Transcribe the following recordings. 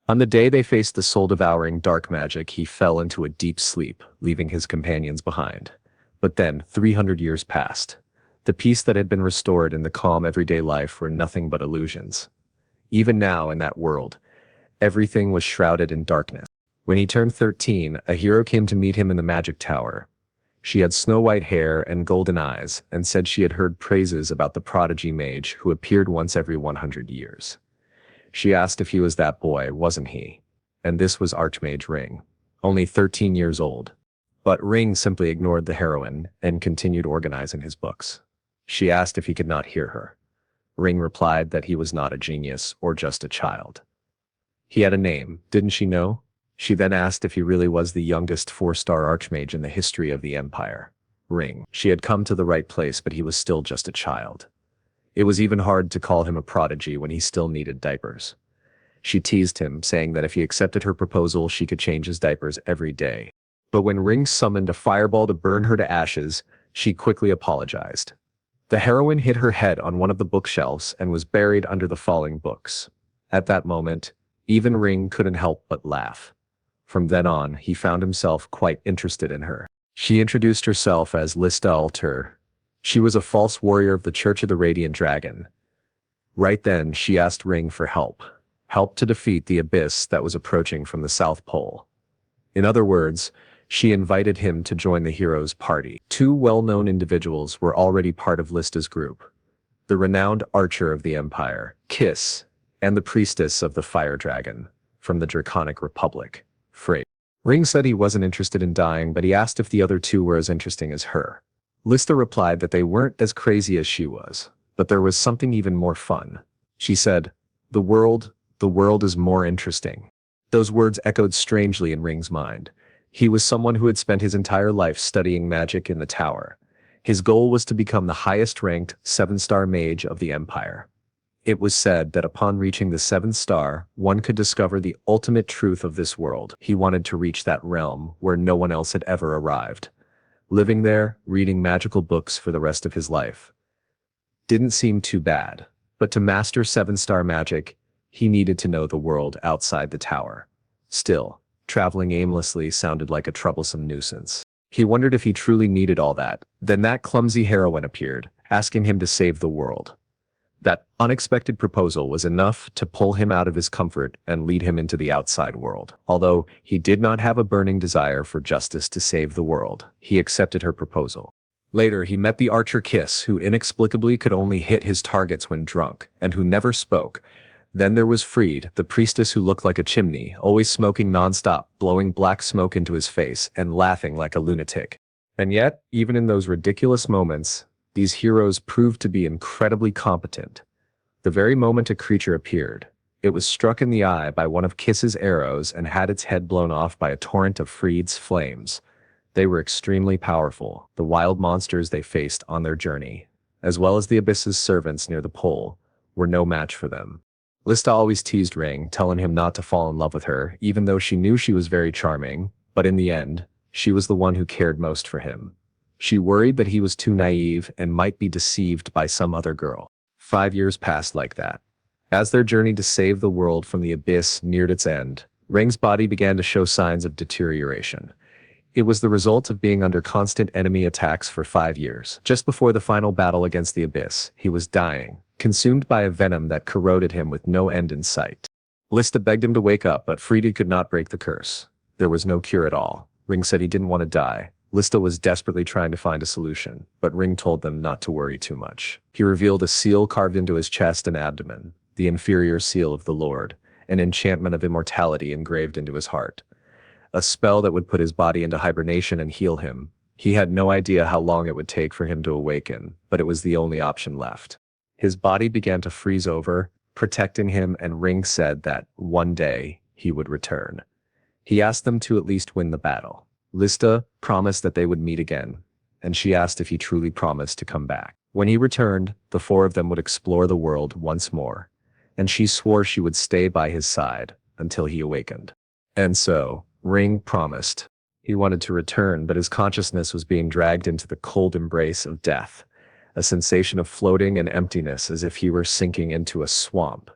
On the day they faced the soul-devouring dark magic, he fell into a deep sleep, leaving his companions behind. But then, 300 years passed. The peace that had been restored in the calm everyday life were nothing but illusions. Even now, in that world, everything was shrouded in darkness. When he turned 13, a hero came to meet him in the magic tower. She had snow-white hair and golden eyes, and said she had heard praises about the prodigy mage who appeared once every 100 years. She asked if he was that boy, wasn't he? And this was Archmage Ring, only 13 years old. But Ring simply ignored the heroine and continued organizing his books. She asked if he could not hear her. Ring replied that he was not a genius or just a child. He had a name, didn't she know? She then asked if he really was the youngest 4-star archmage in the history of the Empire. Ring. She had come to the right place, but he was still just a child. It was even hard to call him a prodigy when he still needed diapers. She teased him, saying that if he accepted her proposal, she could change his diapers every day. But when Ring summoned a fireball to burn her to ashes, she quickly apologized. The heroine hit her head on one of the bookshelves and was buried under the falling books. At that moment, even Ring couldn't help but laugh. From then on, he found himself quite interested in her. She introduced herself as Lista Alter. She was a false warrior of the Church of the Radiant Dragon. Right then, she asked Ring for help. Help to defeat the abyss that was approaching from the South Pole. In other words, she invited him to join the hero's party. Two well-known individuals were already part of Lista's group. The renowned archer of the Empire, Kiss, and the priestess of the Fire Dragon, from the Draconic Republic, Frey. Ring said he wasn't interested in dying, but he asked if the other two were as interesting as her. Lista replied that they weren't as crazy as she was, but there was something even more fun. She said, the world is more interesting. Those words echoed strangely in Ring's mind. He was someone who had spent his entire life studying magic in the tower. His goal was to become the highest-ranked 7-star mage of the Empire. It was said that upon reaching the 7th star, one could discover the ultimate truth of this world. He wanted to reach that realm where no one else had ever arrived. Living there, reading magical books for the rest of his life. Didn't seem too bad, but to master 7-star magic, he needed to know the world outside the tower. Still, traveling aimlessly sounded like a troublesome nuisance. He wondered if he truly needed all that. Then that clumsy heroine appeared, asking him to save the world. That unexpected proposal was enough to pull him out of his comfort and lead him into the outside world. Although he did not have a burning desire for justice to save the world, he accepted her proposal. Later, he met the archer Kiss, who inexplicably could only hit his targets when drunk, and who never spoke. Then there was Freed, the priestess who looked like a chimney, always smoking non-stop, blowing black smoke into his face and laughing like a lunatic. And yet, even in those ridiculous moments, these heroes proved to be incredibly competent. The very moment a creature appeared, it was struck in the eye by one of Kiss's arrows and had its head blown off by a torrent of Freed's flames. They were extremely powerful, the wild monsters they faced on their journey, as well as the Abyss's servants near the pole, were no match for them. Lista always teased Ring, telling him not to fall in love with her, even though she knew she was very charming, but in the end, she was the one who cared most for him. She worried that he was too naive and might be deceived by some other girl. 5 years passed like that. As their journey to save the world from the abyss neared its end, Ring's body began to show signs of deterioration. It was the result of being under constant enemy attacks for 5 years. Just before the final battle against the abyss, he was dying, consumed by a venom that corroded him with no end in sight. Lista begged him to wake up, but Friede could not break the curse. There was no cure at all. Ring said he didn't want to die. Lista was desperately trying to find a solution, but Ring told them not to worry too much. He revealed a seal carved into his chest and abdomen, the inferior seal of the Lord, an enchantment of immortality engraved into his heart. A spell that would put his body into hibernation and heal him. He had no idea how long it would take for him to awaken, but it was the only option left. His body began to freeze over, protecting him, and Ring said that one day he would return. He asked them to at least win the battle. Lista promised that they would meet again, and she asked if he truly promised to come back. When he returned, the 4 of them would explore the world once more, and she swore she would stay by his side until he awakened. And so, Ring promised. He wanted to return, but his consciousness was being dragged into the cold embrace of death, a sensation of floating and emptiness as if he were sinking into a swamp.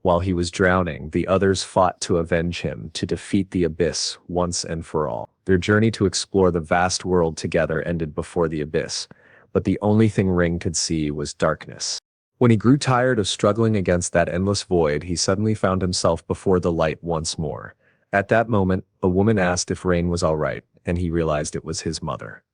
While he was drowning, the others fought to avenge him, to defeat the abyss once and for all. Their journey to explore the vast world together ended before the abyss, but the only thing Ring could see was darkness. When he grew tired of struggling against that endless void, he suddenly found himself before the light once more. At that moment, a woman asked if Rain was all right, and he realized it was his mother.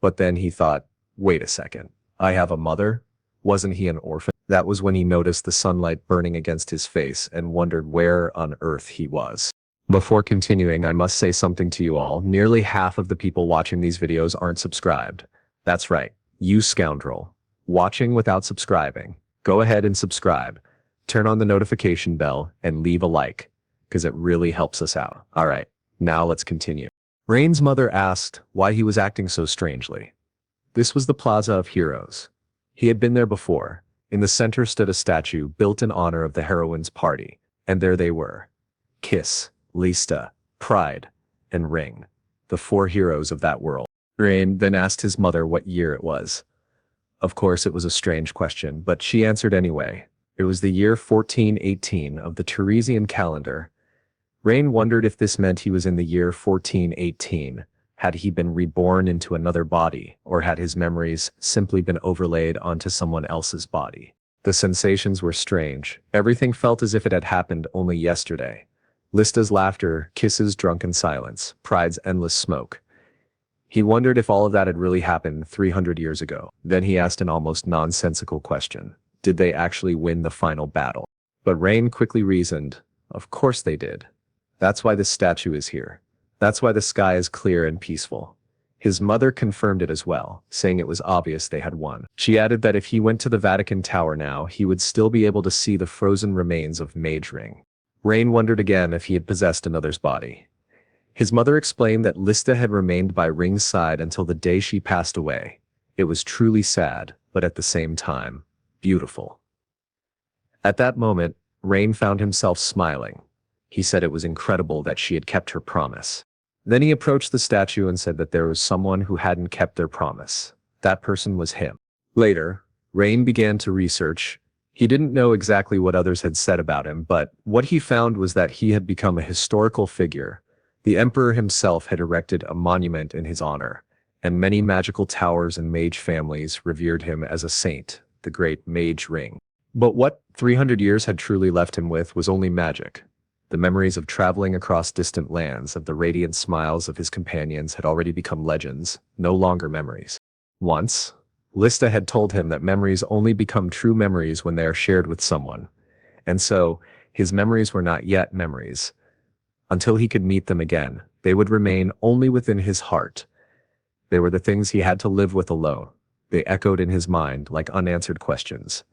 But then he thought, wait a second, I have a mother? Wasn't he an orphan? That was when he noticed the sunlight burning against his face and wondered where on earth he was. Before continuing, I must say something to you all. Nearly half of the people watching these videos aren't subscribed. That's right, you scoundrel. Watching without subscribing. Go ahead and subscribe. Turn on the notification bell and leave a like, because it really helps us out. Alright, now let's continue. Rain's mother asked why he was acting so strangely. This was the Plaza of Heroes. He had been there before. In the center stood a statue built in honor of the heroine's party, and there they were. Kiss, Lista, Pride, and Ring, the four heroes of that world. Rain then asked his mother what year it was. Of course, it was a strange question, but she answered anyway. It was the year 1418 of the Teresian calendar. Rain wondered if this meant he was in the year 1418. Had he been reborn into another body, or had his memories simply been overlaid onto someone else's body? The sensations were strange. Everything felt as if it had happened only yesterday. Lista's laughter, kisses, drunken silence, Pride's endless smoke. He wondered if all of that had really happened 300 years ago. Then he asked an almost nonsensical question. Did they actually win the final battle? But Rain quickly reasoned, of course they did. That's why this statue is here. That's why the sky is clear and peaceful. His mother confirmed it as well, saying it was obvious they had won. She added that if he went to the Vatican Tower now, he would still be able to see the frozen remains of Mage Ring. Rain wondered again if he had possessed another's body. His mother explained that Lista had remained by Ring's side until the day she passed away. It was truly sad, but at the same time, beautiful. At that moment, Rain found himself smiling. He said it was incredible that she had kept her promise. Then he approached the statue and said that there was someone who hadn't kept their promise. That person was him. Later, Rain began to research. He didn't know exactly what others had said about him, but what he found was that he had become a historical figure. The emperor himself had erected a monument in his honor, and many magical towers and mage families revered him as a saint, the great Mage Ring. But what 300 years had truly left him with was only magic. The memories of traveling across distant lands, of the radiant smiles of his companions had already become legends, no longer memories. Once, Lista had told him that memories only become true memories when they are shared with someone. And so, his memories were not yet memories. Until he could meet them again, they would remain only within his heart. They were the things he had to live with alone. They echoed in his mind like unanswered questions.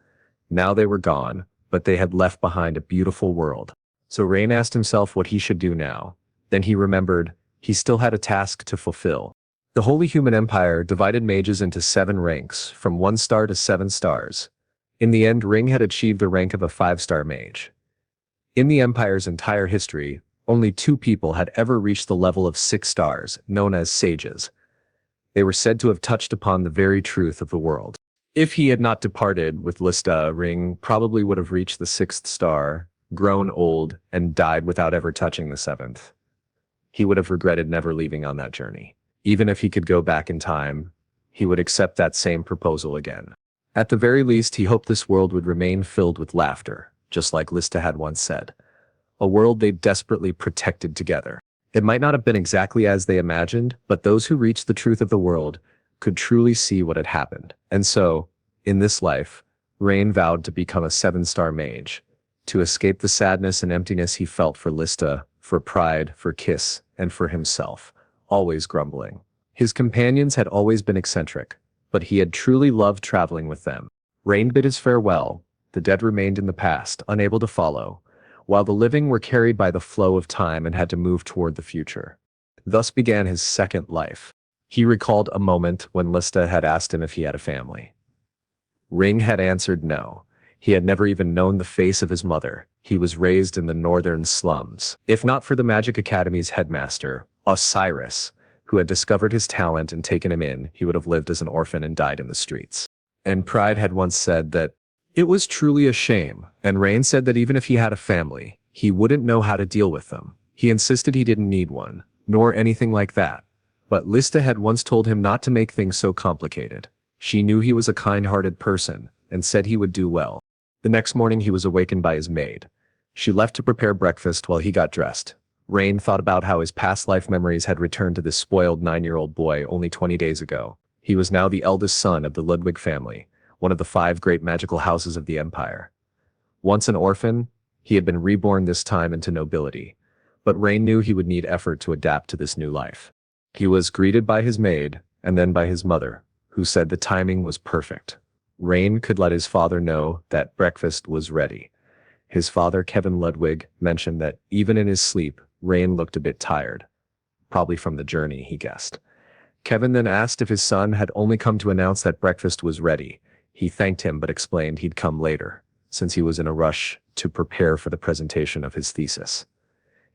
Now they were gone, but they had left behind a beautiful world. So Rain asked himself what he should do now. Then he remembered, he still had a task to fulfill. The Holy Human Empire divided mages into 7 ranks, from 1 star to 7 stars. In the end, Ring had achieved the rank of a 5-star mage. In the Empire's entire history, only 2 people had ever reached the level of 6 stars, known as sages. They were said to have touched upon the very truth of the world. If he had not departed with Lista, Ring probably would have reached the 6th star, grown old, and died without ever touching the 7th. He would have regretted never leaving on that journey. Even if he could go back in time, he would accept that same proposal again. At the very least, he hoped this world would remain filled with laughter, just like Lista had once said. A world they desperately protected together. It might not have been exactly as they imagined, but those who reached the truth of the world could truly see what had happened. And so, in this life, Rain vowed to become a 7-star mage, to escape the sadness and emptiness he felt for Lista, for Pride, for Kiss, and for himself, always grumbling. His companions had always been eccentric, but he had truly loved traveling with them. Rain bid his farewell. The dead remained in the past, unable to follow, while the living were carried by the flow of time and had to move toward the future. Thus began his second life. He recalled a moment when Lista had asked him if he had a family. Ring had answered no. He had never even known the face of his mother. He was raised in the northern slums. If not for the Magic Academy's headmaster, Osiris, who had discovered his talent and taken him in, he would have lived as an orphan and died in the streets. And Pride had once said that It was truly a shame, and Rain said that even if he had a family, he wouldn't know how to deal with them. He insisted he didn't need one, nor anything like that. But Lista had once told him not to make things so complicated. She knew he was a kind-hearted person, and said he would do well. The next morning he was awakened by his maid. She left to prepare breakfast while he got dressed. Rain thought about how his past life memories had returned to this spoiled 9-year-old boy only 20 days ago. He was now the eldest son of the Ludwig family, one of the 5 great magical houses of the empire. Once an orphan, he had been reborn this time into nobility. But Rain knew he would need effort to adapt to this new life. He was greeted by his maid, and then by his mother, who said the timing was perfect. Rain could let his father know that breakfast was ready. His father, Kevin Ludwig, mentioned that even in his sleep, Rain looked a bit tired. Probably from the journey, he guessed. Kevin then asked if his son had only come to announce that breakfast was ready. He thanked him but explained he'd come later, since he was in a rush to prepare for the presentation of his thesis.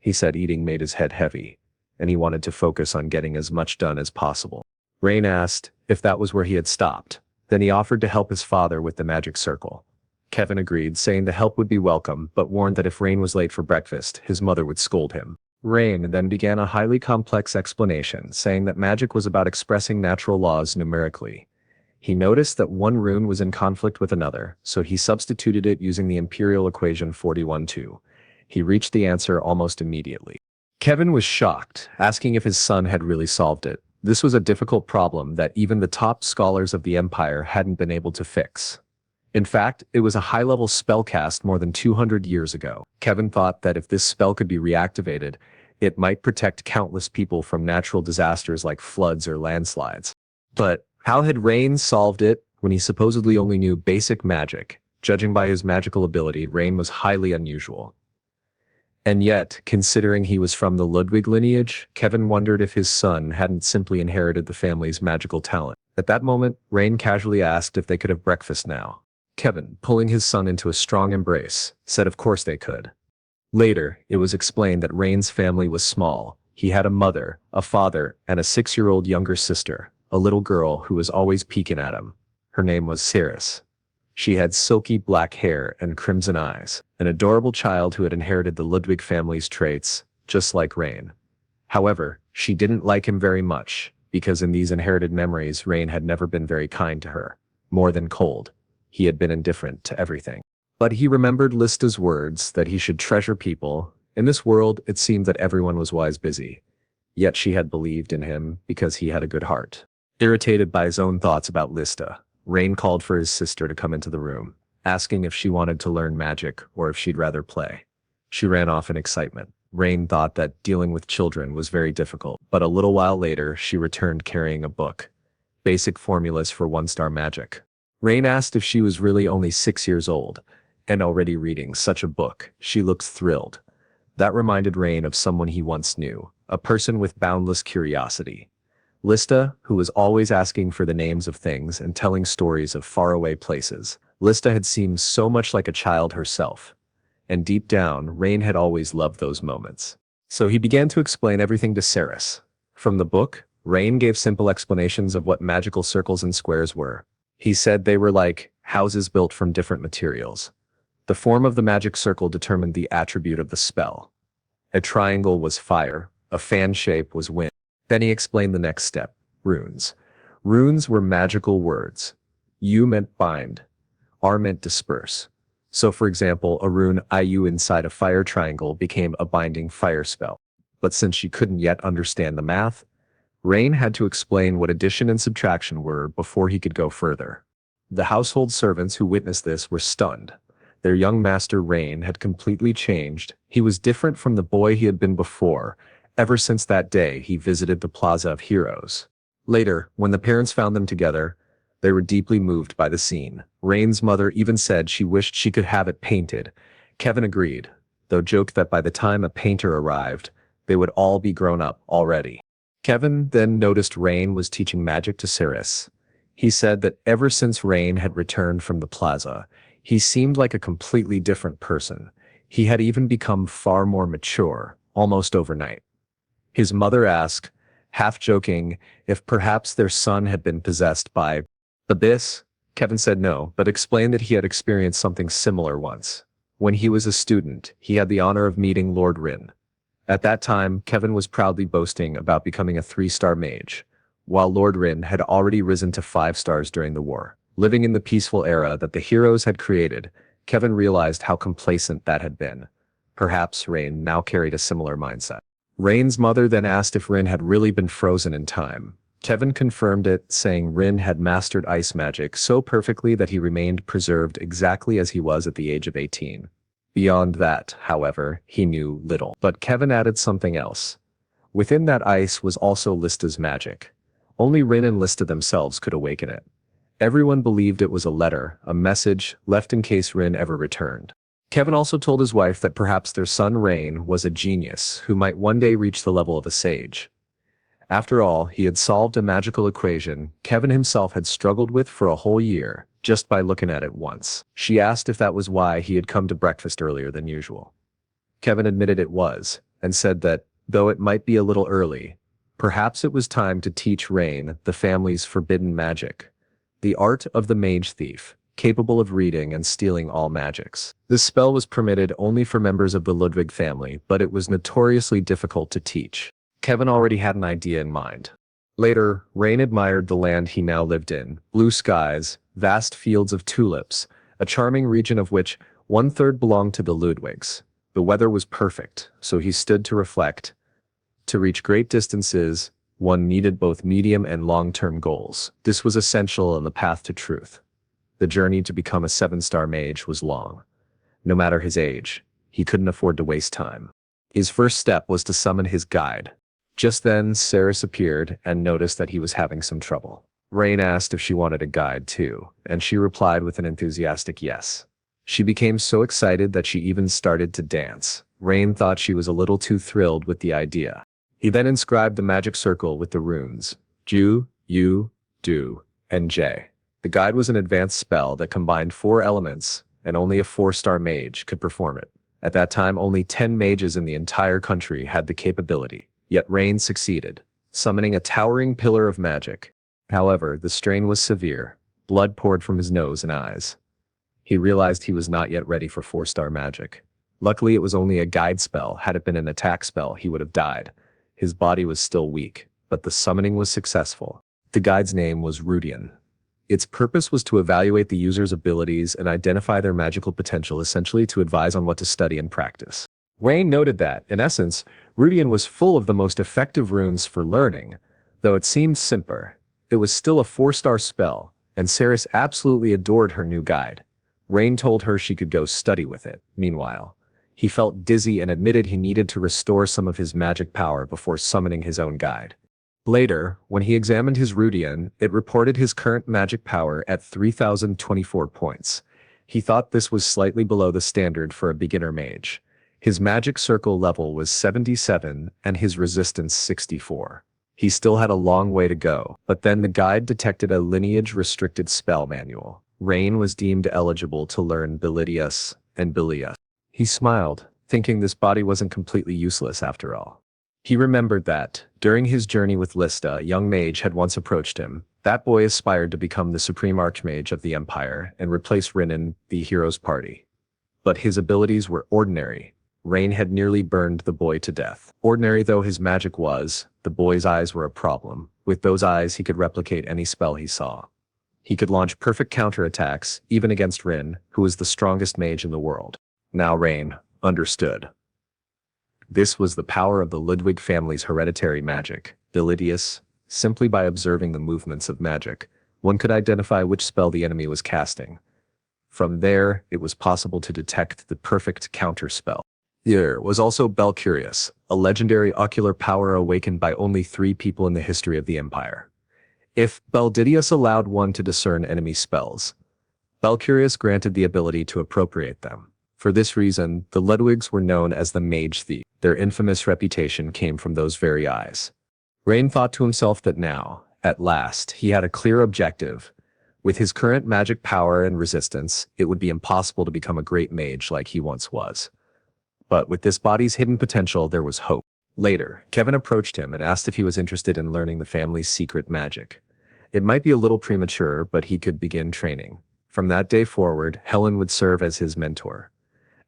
He said eating made his head heavy, and he wanted to focus on getting as much done as possible. Rain asked if that was where he had stopped. Then he offered to help his father with the magic circle. Kevin agreed, saying the help would be welcome, but warned that if Rain was late for breakfast, his mother would scold him. Rain then began a highly complex explanation, saying that magic was about expressing natural laws numerically. He noticed that one rune was in conflict with another, so he substituted it using the imperial equation 41-2. He reached the answer almost immediately. Kevin was shocked, asking if his son had really solved it. This was a difficult problem that even the top scholars of the empire hadn't been able to fix. In fact, it was a high-level spell cast more than 200 years ago. Kevin thought that if this spell could be reactivated, it might protect countless people from natural disasters like floods or landslides. But how had Rain solved it when he supposedly only knew basic magic? Judging by his magical ability, Rain was highly unusual. And yet, considering he was from the Ludwig lineage, Kevin wondered if his son hadn't simply inherited the family's magical talent. At that moment, Rain casually asked if they could have breakfast now. Kevin, pulling his son into a strong embrace, said of course they could. Later, it was explained that Rain's family was small. He had a mother, a father, and a 6-year-old younger sister, a little girl who was always peeking at him. Her name was Ceres. She had silky black hair and crimson eyes, an adorable child who had inherited the Ludwig family's traits, just like Rain. However, she didn't like him very much, because in these inherited memories Rain had never been very kind to her. More than cold. He had been indifferent to everything. But he remembered Lista's words that he should treasure people. In this world, it seemed that everyone was wise busy. Yet she had believed in him because he had a good heart. Irritated by his own thoughts about Lista, Rain called for his sister to come into the room, asking if she wanted to learn magic or if she'd rather play. She ran off in excitement. Rain thought that dealing with children was very difficult, but a little while later she returned carrying a book. Basic Formulas for 1-Star Magic. Rain asked if she was really only 6 years old, and already reading such a book. She looked thrilled. That reminded Rain of someone he once knew, a person with boundless curiosity. Lista, who was always asking for the names of things and telling stories of faraway places. Lista had seemed so much like a child herself. And deep down, Rain had always loved those moments. So he began to explain everything to Ceres. From the book, Rain gave simple explanations of what magical circles and squares were. He said they were like houses built from different materials. The form of the magic circle determined the attribute of the spell. A triangle was fire, a fan shape was wind. Then he explained the next step, runes. Runes were magical words. U meant bind. R meant disperse. So for example, a rune IU inside a fire triangle became a binding fire spell. But since she couldn't yet understand the math, Rain had to explain what addition and subtraction were before he could go further. The household servants who witnessed this were stunned. Their young master Rain had completely changed. He was different from the boy he had been before. Ever since that day, he visited the Plaza of Heroes. Later, when the parents found them together, they were deeply moved by the scene. Rain's mother even said she wished she could have it painted. Kevin agreed, though joked that by the time a painter arrived, they would all be grown up already. Kevin then noticed Rain was teaching magic to Ceres. He said that ever since Rain had returned from the plaza, he seemed like a completely different person. He had even become far more mature, almost overnight. His mother asked, half joking, if perhaps their son had been possessed by the abyss. Kevin said no, but explained that he had experienced something similar once. When he was a student, he had the honor of meeting Lord Rin. At that time, Kevin was proudly boasting about becoming a 3-star mage, while Lord Rin had already risen to 5 stars during the war. Living in the peaceful era that the heroes had created, Kevin realized how complacent that had been. Perhaps Rain now carried a similar mindset. Rain's mother then asked if Rin had really been frozen in time. Kevin confirmed it, saying Rin had mastered ice magic so perfectly that he remained preserved exactly as he was at the age of 18. Beyond that, however, he knew little. But Kevin added something else. Within that ice was also Lista's magic. Only Rin and Lista themselves could awaken it. Everyone believed it was a letter, a message, left in case Rin ever returned. Kevin also told his wife that perhaps their son Rain was a genius who might one day reach the level of a sage. After all, he had solved a magical equation Kevin himself had struggled with for a whole year, just by looking at it once. She asked if that was why he had come to breakfast earlier than usual. Kevin admitted it was, and said that, though it might be a little early, perhaps it was time to teach Rain the family's forbidden magic. The art of the mage thief, capable of reading and stealing all magics. This spell was permitted only for members of the Ludwig family, but it was notoriously difficult to teach. Kevin already had an idea in mind. Later, Rain admired the land he now lived in, blue skies, vast fields of tulips, a charming region of which 1/3 belonged to the Ludwigs. The weather was perfect, so he stood to reflect. To reach great distances, one needed both medium and long-term goals. This was essential on the path to truth. The journey to become a 7-star mage was long. No matter his age, he couldn't afford to waste time. His first step was to summon his guide. Just then, Saris appeared and noticed that he was having some trouble. Rain asked if she wanted a guide too, and she replied with an enthusiastic yes. She became so excited that she even started to dance. Rain thought she was a little too thrilled with the idea. He then inscribed the magic circle with the runes Ju, Yu, Du, and J. The guide was an advanced spell that combined 4 elements, and only a 4-star mage could perform it. At that time, only 10 mages in the entire country had the capability. Yet Rain succeeded, summoning a towering pillar of magic. However, the strain was severe. Blood poured from his nose and eyes. He realized he was not yet ready for 4-star magic. Luckily, it was only a guide spell. Had it been an attack spell, he would have died. His body was still weak, but the summoning was successful. The guide's name was Rudian. Its purpose was to evaluate the user's abilities and identify their magical potential, essentially to advise on what to study and practice. Rain noted that, in essence, Rudian was full of the most effective runes for learning. Though it seemed simpler, it was still a 4-star spell, and Saris absolutely adored her new guide. Rain told her she could go study with it. Meanwhile, he felt dizzy and admitted he needed to restore some of his magic power before summoning his own guide. Later, when he examined his Rudian, it reported his current magic power at 3,024 points. He thought this was slightly below the standard for a beginner mage. His magic circle level was 77 and his resistance 64. He still had a long way to go, but then the guide detected a lineage-restricted spell manual. Rain was deemed eligible to learn Bilidius and Bilius. He smiled, thinking this body wasn't completely useless after all. He remembered that, during his journey with Lista, a young mage had once approached him. That boy aspired to become the supreme archmage of the Empire and replace Rin, the hero's party. But his abilities were ordinary. Rain had nearly burned the boy to death. Ordinary though his magic was, the boy's eyes were a problem. With those eyes he could replicate any spell he saw. He could launch perfect counterattacks, even against Rin, who was the strongest mage in the world. Now Rain understood. This was the power of the Ludwig family's hereditary magic, Bilidius. Simply by observing the movements of magic, one could identify which spell the enemy was casting. From there, it was possible to detect the perfect counterspell. There was also Belcurious, a legendary ocular power awakened by only 3 people in the history of the Empire. If Beldidius allowed one to discern enemy spells, Belcurious granted the ability to appropriate them. For this reason, the Ludwigs were known as the Mage Thief. Their infamous reputation came from those very eyes. Rain thought to himself that now, at last, he had a clear objective. With his current magic power and resistance, it would be impossible to become a great mage like he once was. But with this body's hidden potential, there was hope. Later, Kevin approached him and asked if he was interested in learning the family's secret magic. It might be a little premature, but he could begin training. From that day forward, Helen would serve as his mentor.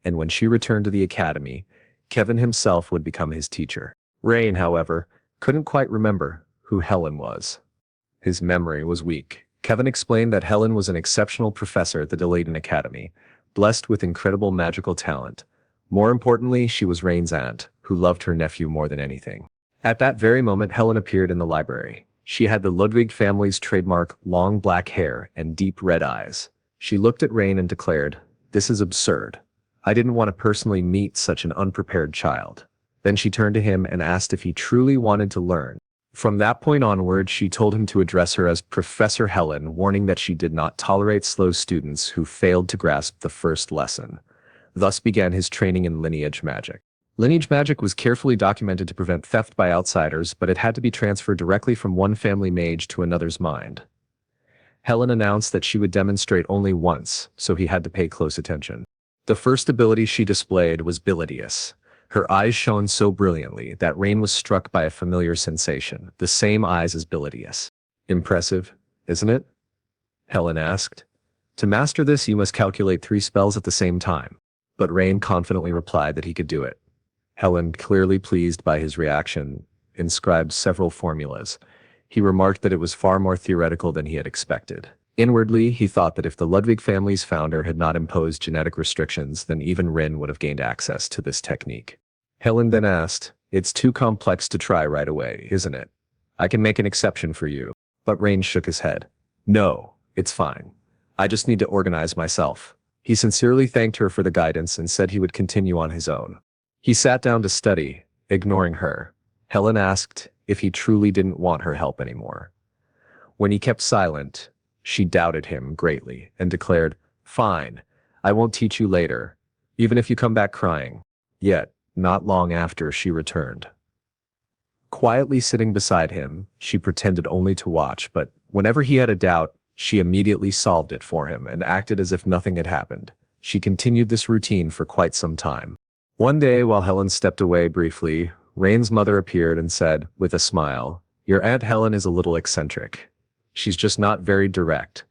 And when she returned to the academy, Kevin himself would become his teacher. Rain, however, couldn't quite remember who Helen was. His memory was weak. Kevin explained that Helen was an exceptional professor at the Delayden Academy, blessed with incredible magical talent. More importantly, she was Rain's aunt, who loved her nephew more than anything. At that very moment, Helen appeared in the library. She had the Ludwig family's trademark long black hair and deep red eyes. She looked at Rain and declared, "This is absurd. I didn't want to personally meet such an unprepared child." Then she turned to him and asked if he truly wanted to learn. From that point onward, she told him to address her as Professor Helen, warning that she did not tolerate slow students who failed to grasp the first lesson. Thus began his training in lineage magic. Lineage magic was carefully documented to prevent theft by outsiders, but it had to be transferred directly from one family mage to another's mind. Helen announced that she would demonstrate only once, so he had to pay close attention. The first ability she displayed was Bilidius. Her eyes shone so brilliantly that Rain was struck by a familiar sensation, the same eyes as Bilidius. "Impressive, isn't it?" Helen asked. "To master this, you must calculate 3 spells at the same time." But Rain confidently replied that he could do it. Helen, clearly pleased by his reaction, inscribed several formulas. He remarked that it was far more theoretical than he had expected. Inwardly, he thought that if the Ludwig family's founder had not imposed genetic restrictions, then even Rin would have gained access to this technique. Helen then asked, "It's too complex to try right away, isn't it? I can make an exception for you." But Rain shook his head. "No, it's fine. I just need to organize myself." He sincerely thanked her for the guidance and said he would continue on his own. He sat down to study, ignoring her. Helen asked if he truly didn't want her help anymore. When he kept silent, she doubted him greatly and declared, "Fine, I won't teach you later, even if you come back crying." Yet, not long after, she returned. Quietly sitting beside him, she pretended only to watch, but whenever he had a doubt, she immediately solved it for him and acted as if nothing had happened. She continued this routine for quite some time. One day, while Helen stepped away briefly, Rain's mother appeared and said, with a smile, "Your Aunt Helen is a little eccentric. She's just not very direct.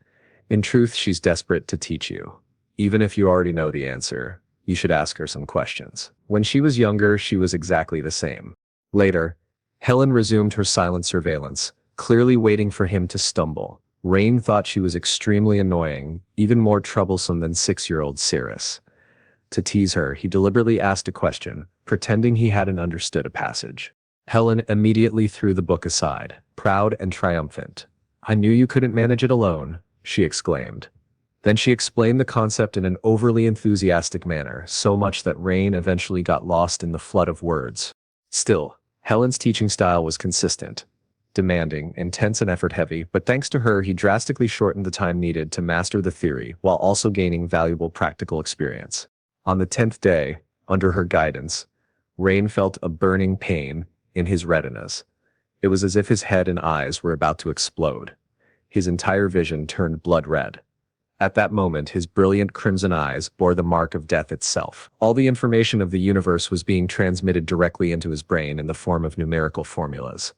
In truth, she's desperate to teach you. Even if you already know the answer, you should ask her some questions." When she was younger, she was exactly the same. Later, Helen resumed her silent surveillance, clearly waiting for him to stumble. Rain thought she was extremely annoying, even more troublesome than 6-year-old Cirrus. To tease her, he deliberately asked a question, pretending he hadn't understood a passage. Helen immediately threw the book aside, proud and triumphant. "I knew you couldn't manage it alone," she exclaimed. Then she explained the concept in an overly enthusiastic manner, so much that Rain eventually got lost in the flood of words. Still, Helen's teaching style was consistent, demanding, intense and effort-heavy, but thanks to her, he drastically shortened the time needed to master the theory while also gaining valuable practical experience. On the 10th day, under her guidance, Rain felt a burning pain in his retinas. It was as if his head and eyes were about to explode. His entire vision turned blood red. At that moment, his brilliant crimson eyes bore the mark of death itself. All the information of the universe was being transmitted directly into his brain in the form of numerical formulas.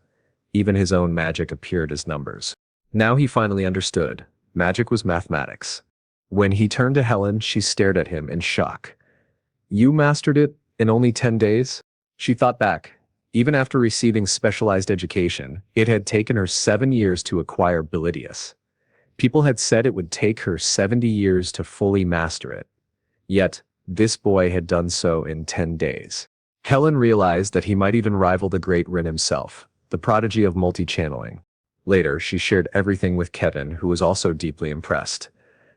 Even his own magic appeared as numbers. Now he finally understood. Magic was mathematics. When he turned to Helen, she stared at him in shock. "You mastered it in only 10 days? She thought back. Even after receiving specialized education, it had taken her 7 years to acquire Bilidius. People had said it would take her 70 years to fully master it. Yet, this boy had done so in 10 days. Helen realized that he might even rival the great Rin himself, the prodigy of multi-channeling. Later, she shared everything with Kevin, who was also deeply impressed.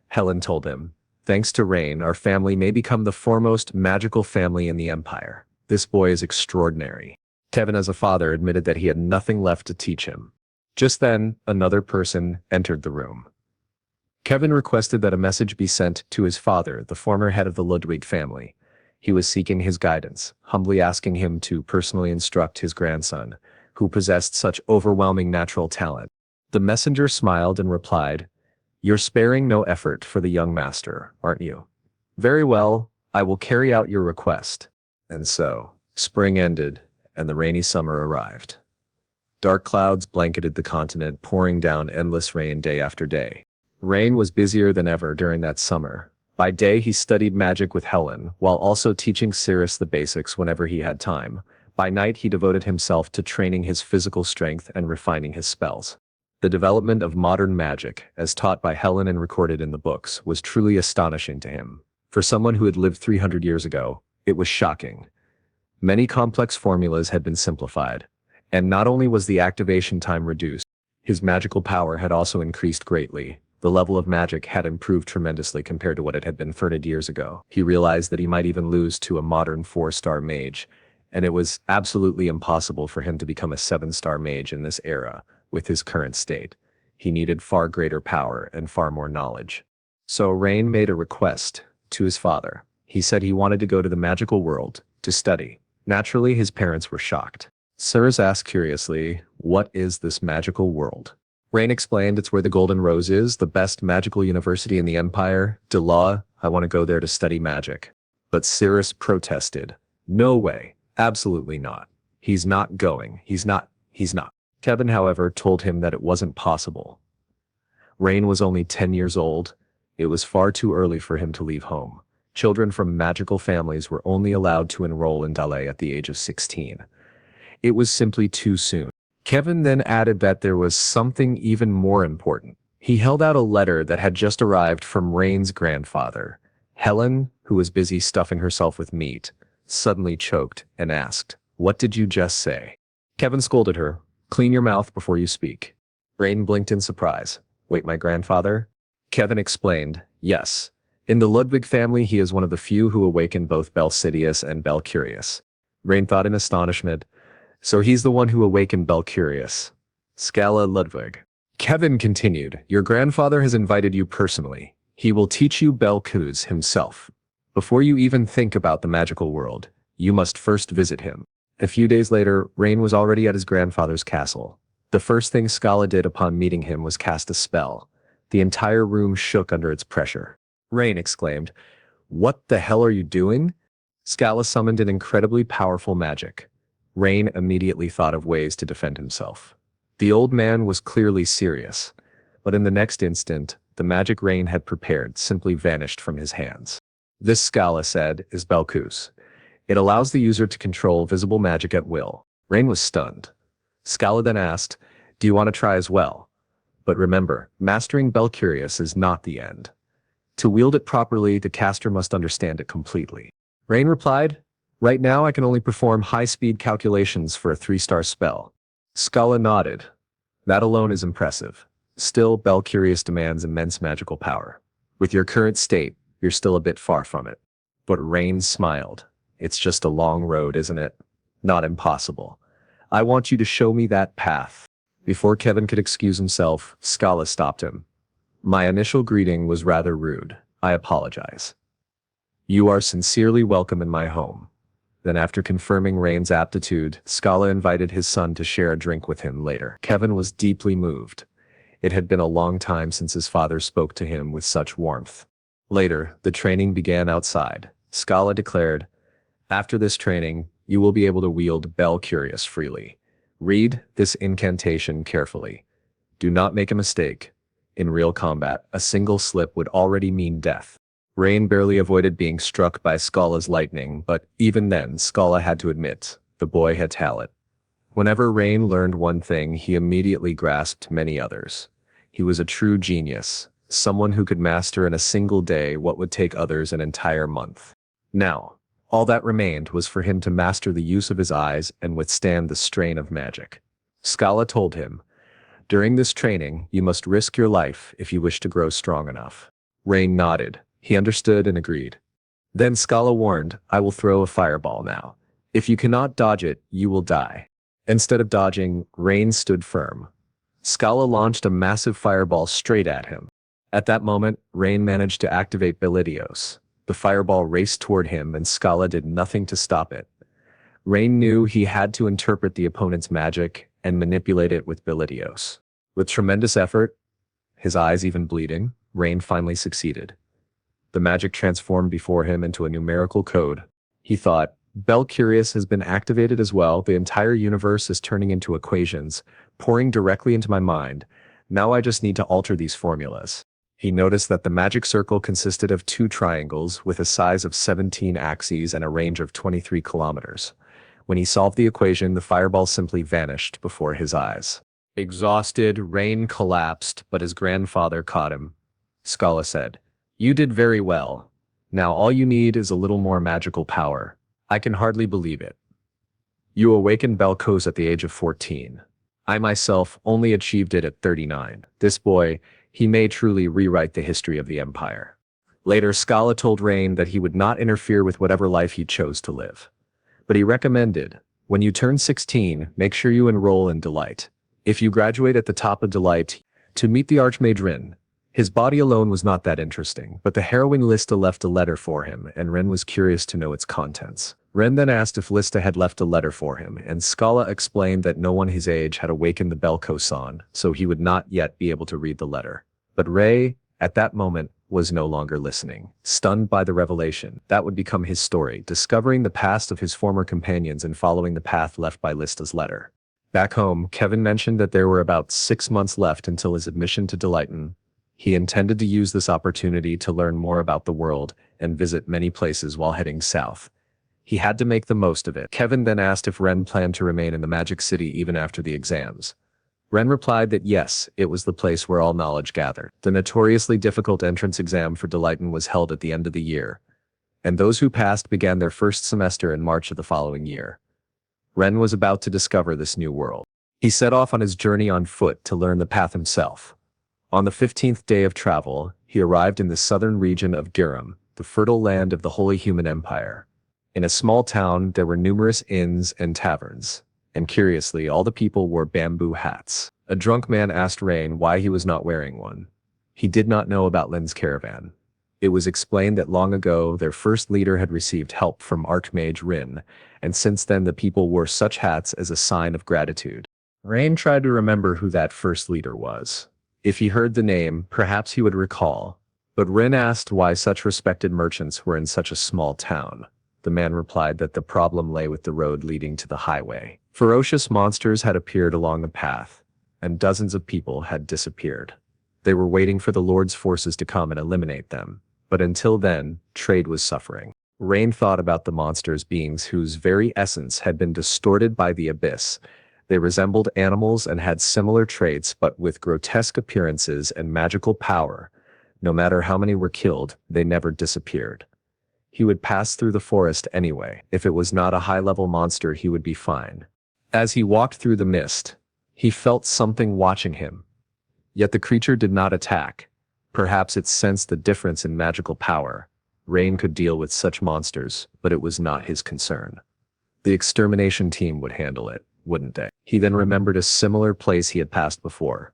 Helen told him, "Thanks to Rain, our family may become the foremost magical family in the Empire. This boy is extraordinary." Kevin, as a father, admitted that he had nothing left to teach him. Just then, another person entered the room. Kevin requested that a message be sent to his father, the former head of the Ludwig family. He was seeking his guidance, humbly asking him to personally instruct his grandson, who possessed such overwhelming natural talent. The messenger smiled and replied, "You're sparing no effort for the young master, aren't you? Very well, I will carry out your request." And so, spring ended, and the rainy summer arrived. Dark clouds blanketed the continent, pouring down endless rain day after day. Rain was busier than ever during that summer. By day he studied magic with Helen, while also teaching Cirrus the basics whenever he had time. By night he devoted himself to training his physical strength and refining his spells. The development of modern magic, as taught by Helen and recorded in the books, was truly astonishing to him. For someone who had lived 300 years ago, it was shocking. Many complex formulas had been simplified, and not only was the activation time reduced, his magical power had also increased greatly. The level of magic had improved tremendously compared to what it had been 30 years ago. He realized that he might even lose to a modern 4-star mage, and it was absolutely impossible for him to become a 7-star mage in this era. With his current state, he needed far greater power and far more knowledge. So Rain made a request to his father. He said he wanted to go to the magical world to study. Naturally, his parents were shocked. Cirrus asked curiously, "What is this magical world?" Rain explained, "It's where the Golden Rose is, the best magical university in the Empire. Delaw, I want to go there to study magic." But Cirrus protested. "No way. Absolutely not. He's not going. He's not. Kevin, however, told him that it wasn't possible. Rain was only 10 years old. It was far too early for him to leave home. Children from magical families were only allowed to enroll in Dale at the age of 16. It was simply too soon. Kevin then added that there was something even more important. He held out a letter that had just arrived from Rain's grandfather. Helen, who was busy stuffing herself with meat, suddenly choked and asked, "What did you just say?" Kevin scolded her. "Clean your mouth before you speak." Rain blinked in surprise. "Wait, my grandfather?" Kevin explained, "Yes. In the Ludwig family he is one of the few who awakened both Belsidius and Belcurious." Rain thought in astonishment, "So he's the one who awakened Belcurious. Scala Ludwig." Kevin continued, "Your grandfather has invited you personally. He will teach you Belcus himself. Before you even think about the magical world, you must first visit him." A few days later, Rain was already at his grandfather's castle. The first thing Scala did upon meeting him was cast a spell. The entire room shook under its pressure. Rain exclaimed, "What the hell are you doing?" Scala summoned an incredibly powerful magic. Rain immediately thought of ways to defend himself. The old man was clearly serious, but in the next instant, the magic Rain had prepared simply vanished from his hands. "This," Scala said, "is Belcus. It allows the user to control visible magic at will." Rain was stunned. Scala then asked, "Do you want to try as well? But remember, mastering Belcurious is not the end. To wield it properly, the caster must understand it completely." Rain replied, "Right now I can only perform high-speed calculations for a 3-star spell." Scala nodded. "That alone is impressive. Still, Belcurious demands immense magical power. With your current state, you're still a bit far from it." But Rain smiled. "It's just a long road, isn't it? Not impossible. I want you to show me that path." Before Kevin could excuse himself, Scala stopped him. "My initial greeting was rather rude. I apologize. You are sincerely welcome in my home." Then after confirming Rain's aptitude, Scala invited his son to share a drink with him later. Kevin was deeply moved. It had been a long time since his father spoke to him with such warmth. Later, the training began outside. Scala declared, "After this training, you will be able to wield Belcurious freely. Read this incantation carefully. Do not make a mistake. In real combat, a single slip would already mean death." Rain barely avoided being struck by Scala's lightning, but even then Scala had to admit, the boy had talent. Whenever Rain learned one thing, he immediately grasped many others. He was a true genius, someone who could master in a single day what would take others an entire month. Now, all that remained was for him to master the use of his eyes and withstand the strain of magic. Scala told him, "During this training, you must risk your life if you wish to grow strong enough." Rain nodded. He understood and agreed. Then Scala warned, "I will throw a fireball now. If you cannot dodge it, you will die." Instead of dodging, Rain stood firm. Scala launched a massive fireball straight at him. At that moment, Rain managed to activate Bellidios. The fireball raced toward him and Scala did nothing to stop it. Rain knew he had to interpret the opponent's magic and manipulate it with Bellidios. With tremendous effort, his eyes even bleeding, Rain finally succeeded. The magic transformed before him into a numerical code. He thought, Belcurious has been activated as well. The entire universe is turning into equations, pouring directly into my mind. Now I just need to alter these formulas. He noticed that the magic circle consisted of two triangles with a size of 17 axes and a range of 23 kilometers. When he solved the equation, the fireball simply vanished before his eyes. Exhausted, Rain collapsed, but his grandfather caught him. Scala said, "You did very well. Now all you need is a little more magical power." I can hardly believe it. You awakened Belcos at the age of 14. I myself only achieved it at 39. This boy, he may truly rewrite the history of the Empire. Later, Scala told Rain that he would not interfere with whatever life he chose to live. But he recommended, when you turn 16, make sure you enroll in Delight. If you graduate at the top of Delight, to meet the Archmage Rin. His body alone was not that interesting, but the harrowing Lista left a letter for him, and Ren was curious to know its contents. Ren then asked if Lista had left a letter for him, and Scala explained that no one his age had awakened the Belko-san, so he would not yet be able to read the letter. But Ray, at that moment, was no longer listening. Stunned by the revelation, that would become his story, discovering the past of his former companions and following the path left by Lista's letter. Back home, Kevin mentioned that there were about 6 months left until his admission to Delighton. He intended to use this opportunity to learn more about the world and visit many places while heading south. He had to make the most of it. Kevin then asked if Ren planned to remain in the Magic City even after the exams. Ren replied that yes, it was the place where all knowledge gathered. The notoriously difficult entrance exam for Delighton was held at the end of the year, and those who passed began their first semester in March of the following year. Ren was about to discover this new world. He set off on his journey on foot to learn the path himself. On the 15th day of travel, he arrived in the southern region of Giram, the fertile land of the Holy Human Empire. In a small town, there were numerous inns and taverns, and curiously, all the people wore bamboo hats. A drunk man asked Rain why he was not wearing one. He did not know about Lin's caravan. It was explained that long ago, their first leader had received help from Archmage Rin, and since then the people wore such hats as a sign of gratitude. Rain tried to remember who that first leader was. If he heard the name, perhaps he would recall. But Rin asked why such respected merchants were in such a small town. The man replied that the problem lay with the road leading to the highway. Ferocious monsters had appeared along the path, and dozens of people had disappeared. They were waiting for the Lord's forces to come and eliminate them, but until then, trade was suffering. Rain thought about the monsters, beings whose very essence had been distorted by the abyss. They resembled animals and had similar traits, but with grotesque appearances and magical power. No matter how many were killed, they never disappeared. He would pass through the forest anyway. If it was not a high-level monster, he would be fine. As he walked through the mist, he felt something watching him. Yet the creature did not attack. Perhaps it sensed the difference in magical power. Rain could deal with such monsters, but it was not his concern. The extermination team would handle it, wouldn't they? He then remembered a similar place he had passed before.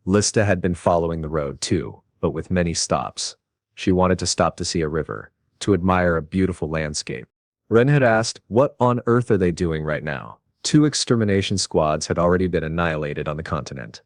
Lista had been following the road too, but with many stops. She wanted to stop to see a river, to admire a beautiful landscape. Ren had asked, what on earth are they doing right now? 2 extermination squads had already been annihilated on the continent.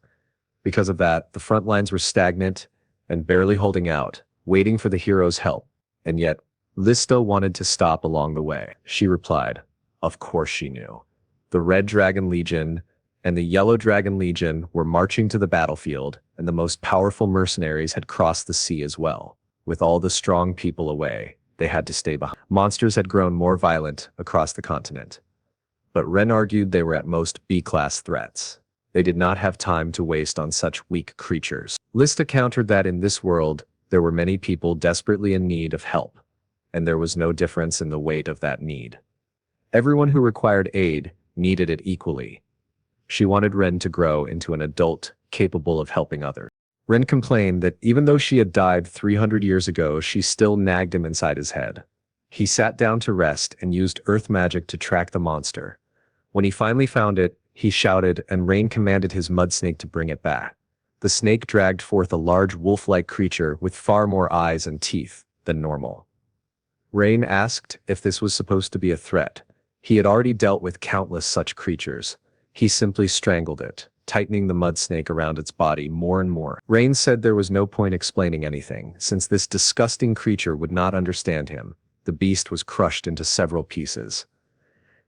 Because of that, the front lines were stagnant and barely holding out, waiting for the heroes' help. And yet, Lista wanted to stop along the way. She replied, of course she knew. The Red Dragon Legion and the Yellow Dragon Legion were marching to the battlefield, and the most powerful mercenaries had crossed the sea as well. With all the strong people away, they had to stay behind. Monsters had grown more violent across the continent. But Ren argued they were at most B-class threats. They did not have time to waste on such weak creatures. Lista countered that in this world, there were many people desperately in need of help, and there was no difference in the weight of that need. Everyone who required aid needed it equally. She wanted Ren to grow into an adult capable of helping others. Ren complained that even though she had died 300 years ago, she still nagged him inside his head. He sat down to rest and used earth magic to track the monster. When he finally found it, he shouted, and Rain commanded his mud snake to bring it back. The snake dragged forth a large wolf-like creature with far more eyes and teeth than normal. Rain asked if this was supposed to be a threat. He had already dealt with countless such creatures. He simply strangled it, tightening the mud snake around its body more and more. Rain said there was no point explaining anything, since this disgusting creature would not understand him. The beast was crushed into several pieces.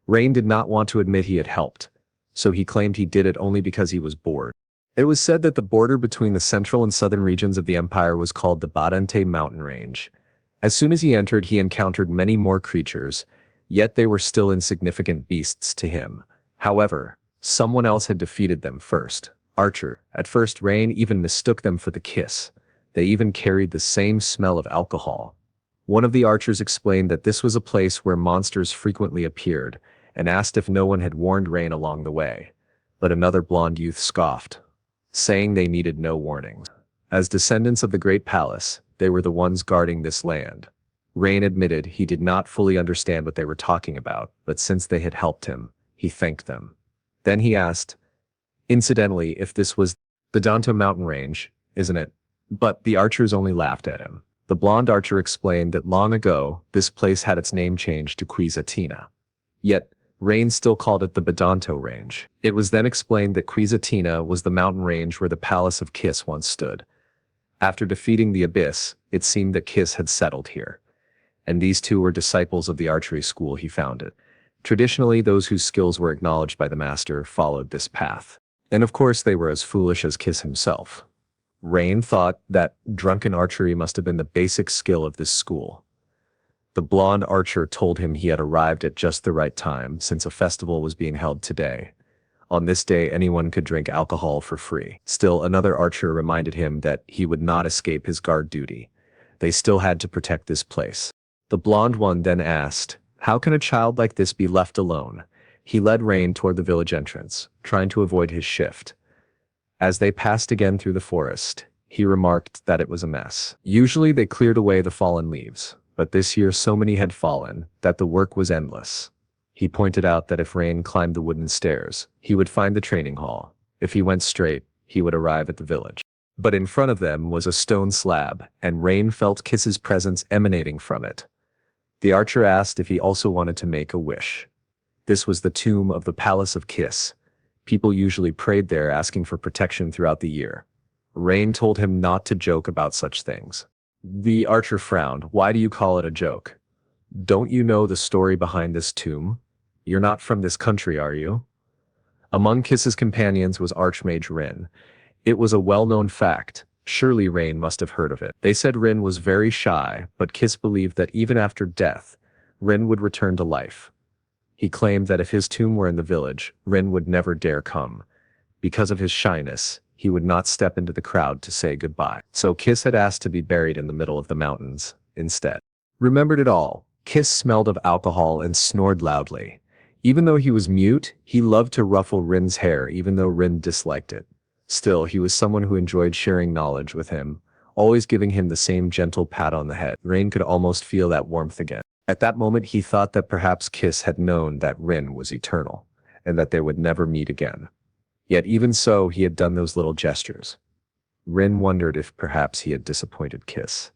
Rain did not want to admit he had helped, so he claimed he did it only because he was bored. It was said that the border between the central and southern regions of the empire was called the Badante mountain range. As soon as he entered, he encountered many more creatures, yet they were still insignificant beasts to him. However, someone else had defeated them first. Archer. At first, Rain even mistook them for the Kiss. They even carried the same smell of alcohol. One of the archers explained that this was a place where monsters frequently appeared, and asked if no one had warned Rain along the way. But another blonde youth scoffed, saying they needed no warnings. As descendants of the Great Palace, they were the ones guarding this land. Rain admitted he did not fully understand what they were talking about, but since they had helped him, he thanked them. Then he asked, incidentally, if this was the Danto mountain range, isn't it? But the archers only laughed at him. The blonde archer explained that long ago, this place had its name changed to Quizatina. Yet, Rain still called it the Badanto range. It was then explained that Quizatina was the mountain range where the Palace of Kiss once stood. After defeating the Abyss, it seemed that Kiss had settled here. And these two were disciples of the archery school he founded. Traditionally, those whose skills were acknowledged by the master followed this path. And of course, they were as foolish as Kiss himself. Rain thought that drunken archery must have been the basic skill of this school. The blonde archer told him he had arrived at just the right time since a festival was being held today. On this day, anyone could drink alcohol for free. Still, another archer reminded him that he would not escape his guard duty. They still had to protect this place. The blonde one then asked, how can a child like this be left alone? He led Rain toward the village entrance, trying to avoid his shift. As they passed again through the forest, he remarked that it was a mess. Usually they cleared away the fallen leaves, but this year so many had fallen that the work was endless. He pointed out that if Rain climbed the wooden stairs, he would find the training hall. If he went straight, he would arrive at the village. But in front of them was a stone slab, and Rain felt Kiss's presence emanating from it. The archer asked if he also wanted to make a wish. This was the tomb of the Palace of Kiss. People usually prayed there asking for protection throughout the year. Rain told him not to joke about such things. The archer frowned. Why do you call it a joke? Don't you know the story behind this tomb? You're not from this country, are you? Among Kiss's companions was Archmage Rin. It was a well-known fact. Surely Rain must have heard of it. They said Rin was very shy, but Kiss believed that even after death, Rin would return to life. He claimed that if his tomb were in the village, Rin would never dare come. Because of his shyness, he would not step into the crowd to say goodbye. So Kiss had asked to be buried in the middle of the mountains, instead. Remembered it all. Kiss smelled of alcohol and snored loudly. Even though he was mute, he loved to ruffle Rin's hair even though Rin disliked it. Still, he was someone who enjoyed sharing knowledge with him, always giving him the same gentle pat on the head. Rain could almost feel that warmth again. At that moment, he thought that perhaps Kiss had known that Rin was eternal, and that they would never meet again. Yet even so, he had done those little gestures. Rin wondered if perhaps he had disappointed Kiss.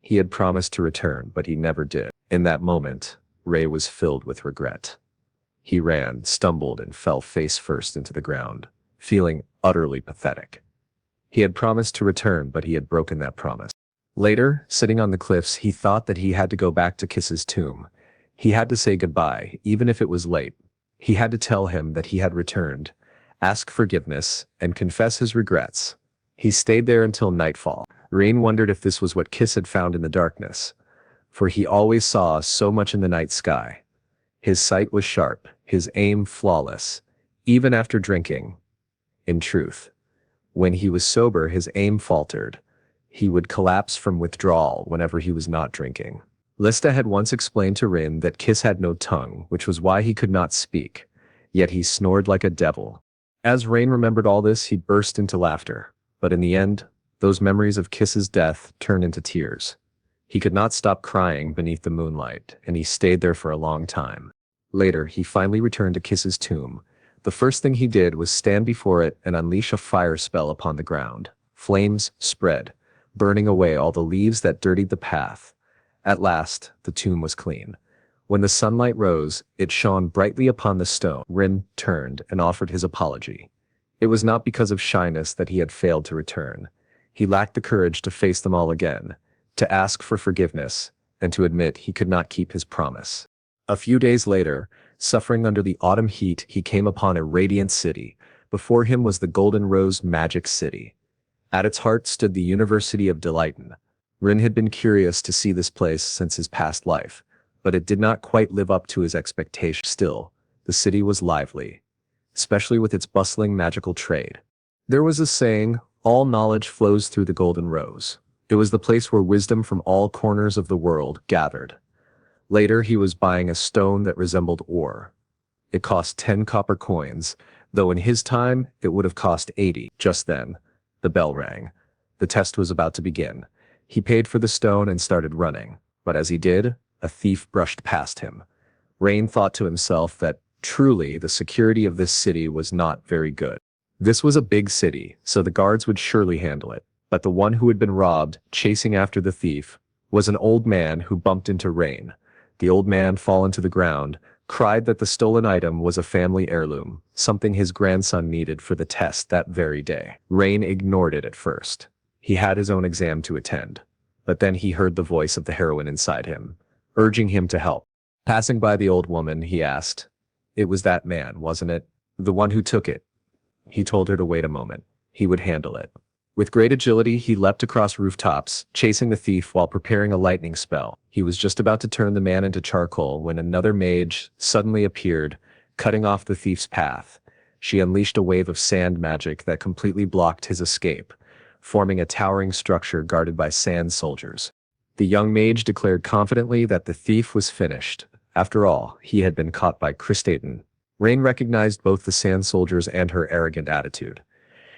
He had promised to return, but he never did. In that moment, Ray was filled with regret. He ran, stumbled, and fell face first into the ground, feeling utterly pathetic. He had promised to return, but he had broken that promise. Later, sitting on the cliffs, he thought that he had to go back to Kiss's tomb. He had to say goodbye, even if it was late. He had to tell him that he had returned, ask forgiveness, and confess his regrets. He stayed there until nightfall. Rain wondered if this was what Kiss had found in the darkness, for he always saw so much in the night sky. His sight was sharp, his aim flawless, even after drinking. In truth, when he was sober, his aim faltered. He would collapse from withdrawal whenever he was not drinking. Lista had once explained to Rin that Kiss had no tongue, which was why he could not speak, yet he snored like a devil. As Rain remembered all this, he burst into laughter. But in the end, those memories of Kiss's death turned into tears. He could not stop crying beneath the moonlight, and he stayed there for a long time. Later, he finally returned to Kiss's tomb. The first thing he did was stand before it and unleash a fire spell upon the ground. Flames spread, burning away all the leaves that dirtied the path. At last, the tomb was clean. When the sunlight rose, it shone brightly upon the stone. Rin turned and offered his apology. It was not because of shyness that he had failed to return. He lacked the courage to face them all again, to ask for forgiveness, and to admit he could not keep his promise. A few days later, Suffering under the autumn heat, he came upon a radiant city. Before him was the Golden Rose Magic City. At its heart stood the University of Delighten. Rin had been curious to see this place since his past life, but it did not quite live up to his expectations. Still, the city was lively, especially with its bustling magical trade. There was a saying, all knowledge flows through the Golden Rose. It was the place where wisdom from all corners of the world gathered. Later he was buying a stone that resembled ore. It cost 10 copper coins, though in his time it would have cost 80. Just then, the bell rang. The test was about to begin. He paid for the stone and started running, but as he did, a thief brushed past him. Rain thought to himself that, truly, the security of this city was not very good. This was a big city, so the guards would surely handle it, but the one who had been robbed, chasing after the thief, was an old man who bumped into Rain. The old man, fallen to the ground, cried that the stolen item was a family heirloom, something his grandson needed for the test that very day. Rain ignored it at first. He had his own exam to attend. But then he heard the voice of the heroine inside him, urging him to help. Passing by the old woman, he asked, "It was that man, wasn't it? The one who took it?" He told her to wait a moment. He would handle it. With great agility, he leapt across rooftops, chasing the thief while preparing a lightning spell. He was just about to turn the man into charcoal when another mage suddenly appeared, cutting off the thief's path. She unleashed a wave of sand magic that completely blocked his escape, forming a towering structure guarded by sand soldiers. The young mage declared confidently that the thief was finished. After all, he had been caught by Kristaten. Rain recognized both the sand soldiers and her arrogant attitude.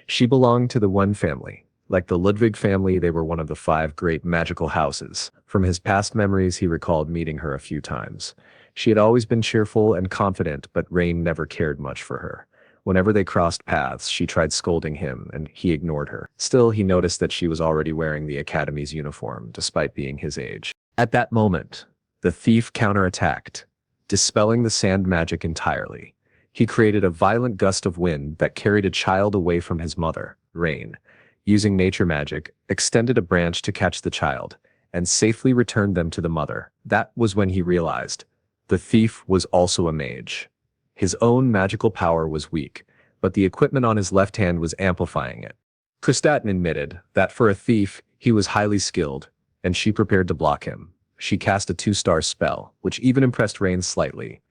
She belonged to the One family. Like the Ludwig family, they were one of the 5 great magical houses. From his past memories, he recalled meeting her a few times. She had always been cheerful and confident, but Rain never cared much for her. Whenever they crossed paths, she tried scolding him, and he ignored her. Still, he noticed that she was already wearing the academy's uniform, despite being his age. At that moment, the thief counterattacked, dispelling the sand magic entirely. He created a violent gust of wind that carried a child away from his mother. Rain, using nature magic, extended a branch to catch the child, and safely returned them to the mother. That was when he realized the thief was also a mage. His own magical power was weak, but the equipment on his left hand was amplifying it. Kristaten admitted that for a thief, he was highly skilled, and she prepared to block him. She cast a 2-star spell, which even impressed Rain slightly.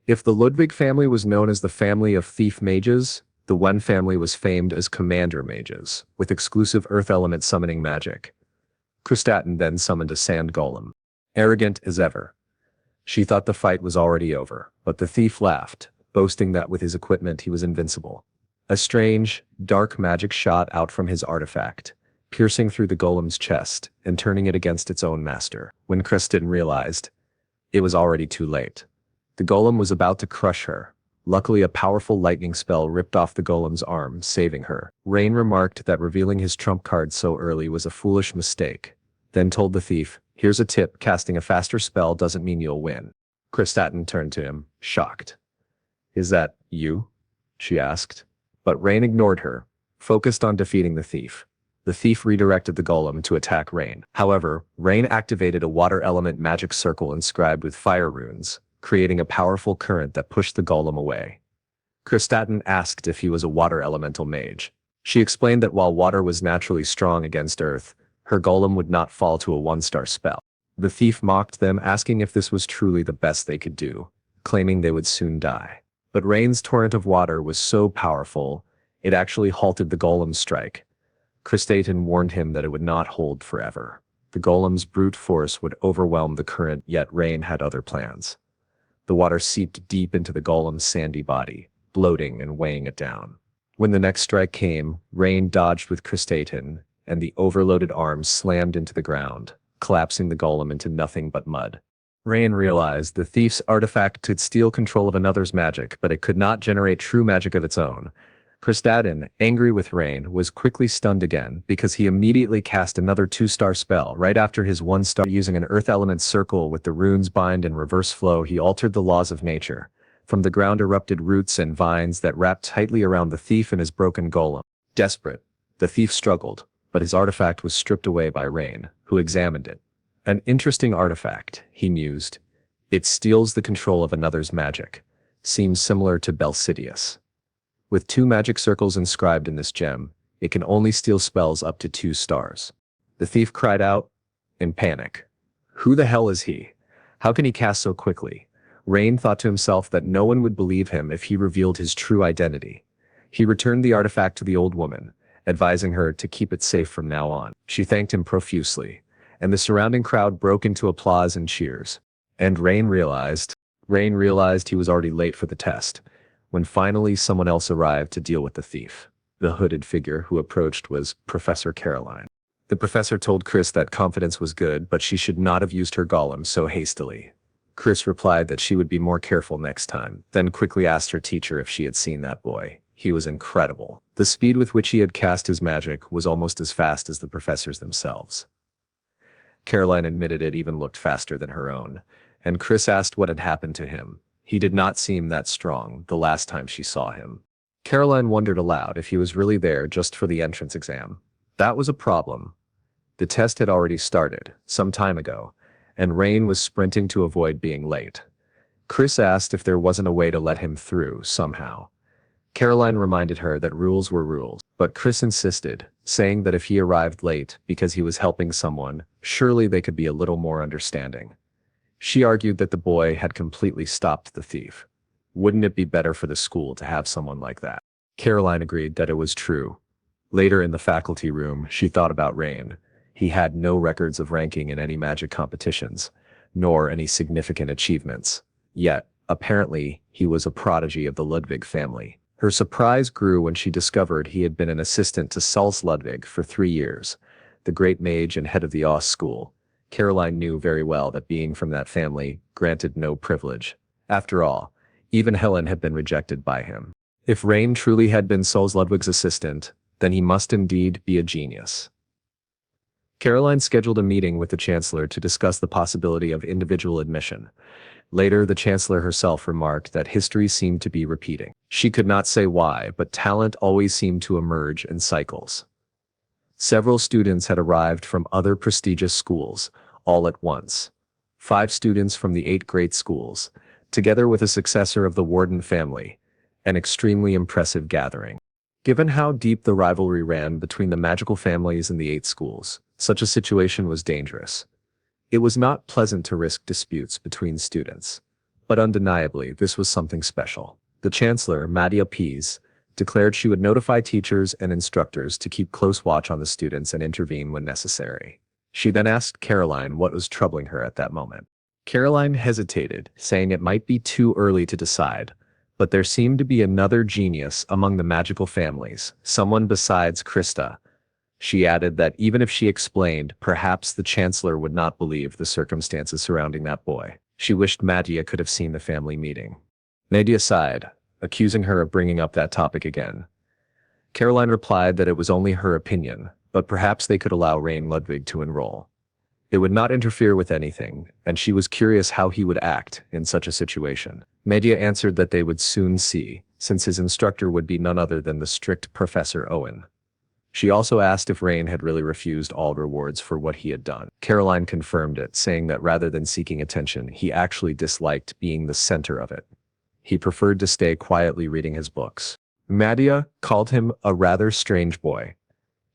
If the Ludwig family was known as the family of thief mages, the One family was famed as commander mages, with exclusive earth element summoning magic. Kristaten then summoned a sand golem. Arrogant as ever. She thought the fight was already over, but the thief laughed, boasting that with his equipment he was invincible. A strange, dark magic shot out from his artifact, piercing through the golem's chest and turning it against its own master. When Kristaten realized, it was already too late. The golem was about to crush her. Luckily, a powerful lightning spell ripped off the golem's arm, saving her. Rain remarked that revealing his trump card so early was a foolish mistake, then told the thief, "Here's a tip, casting a faster spell doesn't mean you'll win." Kristaten turned to him, shocked. "Is that you?" she asked. But Rain ignored her, focused on defeating the thief. The thief redirected the golem to attack Rain. However, Rain activated a water element magic circle inscribed with fire runes, creating a powerful current that pushed the golem away. Kristaten asked if he was a water elemental mage. She explained that while water was naturally strong against earth, her golem would not fall to a 1-star spell. The thief mocked them, asking if this was truly the best they could do, claiming they would soon die. But Rain's torrent of water was so powerful, it actually halted the golem's strike. Kristaten warned him that it would not hold forever. The golem's brute force would overwhelm the current, yet Rain had other plans. The water seeped deep into the golem's sandy body, bloating and weighing it down. When the next strike came, Rain dodged with Kristaten, and the overloaded arms slammed into the ground, collapsing the golem into nothing but mud. Rain realized the thief's artifact could steal control of another's magic, but it could not generate true magic of its own. Kristaten, angry with Rain, was quickly stunned again because he immediately cast another 2-star spell right after his 1-star. Using an earth element circle with the runes bind and reverse flow, he altered the laws of nature. From the ground erupted roots and vines that wrapped tightly around the thief and his broken golem. Desperate, the thief struggled, but his artifact was stripped away by Rain, who examined it. An interesting artifact, he mused. It steals the control of another's magic. seems similar to Belsidius. With 2 magic circles inscribed in this gem, it can only steal spells up to 2 stars. The thief cried out in panic. Who the hell is he? How can he cast so quickly? Rain thought to himself that no one would believe him if he revealed his true identity. He returned the artifact to the old woman, advising her to keep it safe from now on. She thanked him profusely, and the surrounding crowd broke into applause and cheers. And Rain realized he was already late for the test, when finally someone else arrived to deal with the thief. The hooded figure who approached was Professor Caroline. The professor told Chris that confidence was good, but she should not have used her golem so hastily. Chris replied that she would be more careful next time, then quickly asked her teacher if she had seen that boy. He was incredible. The speed with which he had cast his magic was almost as fast as the professors themselves. Caroline admitted it even looked faster than her own, and Chris asked what had happened to him. He did not seem that strong the last time she saw him. Caroline wondered aloud if he was really there just for the entrance exam. That was a problem. The test had already started, some time ago, and Rain was sprinting to avoid being late. Chris asked if there wasn't a way to let him through, somehow. Caroline reminded her that rules were rules, but Chris insisted, saying that if he arrived late because he was helping someone, surely they could be a little more understanding. She argued that the boy had completely stopped the thief. Wouldn't it be better for the school to have someone like that? Caroline agreed that it was true. Later in the faculty room, she thought about Rain. He had no records of ranking in any magic competitions, nor any significant achievements. Yet, apparently, he was a prodigy of the Ludwig family. Her surprise grew when she discovered he had been an assistant to Saul's Ludwig for 3 years, the great mage and head of the Oz school. Caroline knew very well that being from that family granted no privilege. After all, even Helen had been rejected by him. If Rain truly had been Saul's Ludwig's assistant, then he must indeed be a genius. Caroline scheduled a meeting with the chancellor to discuss the possibility of individual admission. Later, the chancellor herself remarked that history seemed to be repeating. She could not say why, but talent always seemed to emerge in cycles. Several students had arrived from other prestigious schools, all at once. 5 students from the 8 great schools, together with a successor of the Warden family, an extremely impressive gathering. Given how deep the rivalry ran between the magical families in the 8 schools, such a situation was dangerous. It was not pleasant to risk disputes between students. But undeniably, this was something special. The chancellor, Madia Pease, declared she would notify teachers and instructors to keep close watch on the students and intervene when necessary. She then asked Caroline what was troubling her at that moment. Caroline hesitated, saying it might be too early to decide, but there seemed to be another genius among the magical families, someone besides Krista. She added that even if she explained, perhaps the chancellor would not believe the circumstances surrounding that boy. She wished Madia could have seen the family meeting. Nadia sighed, accusing her of bringing up that topic again. Caroline replied that it was only her opinion, but perhaps they could allow Rain Ludwig to enroll. It would not interfere with anything, and she was curious how he would act in such a situation. Madia answered that they would soon see, since his instructor would be none other than the strict Professor Owen. She also asked if Rain had really refused all rewards for what he had done. Caroline confirmed it, saying that rather than seeking attention, he actually disliked being the center of it. He preferred to stay quietly reading his books. Madia called him a rather strange boy.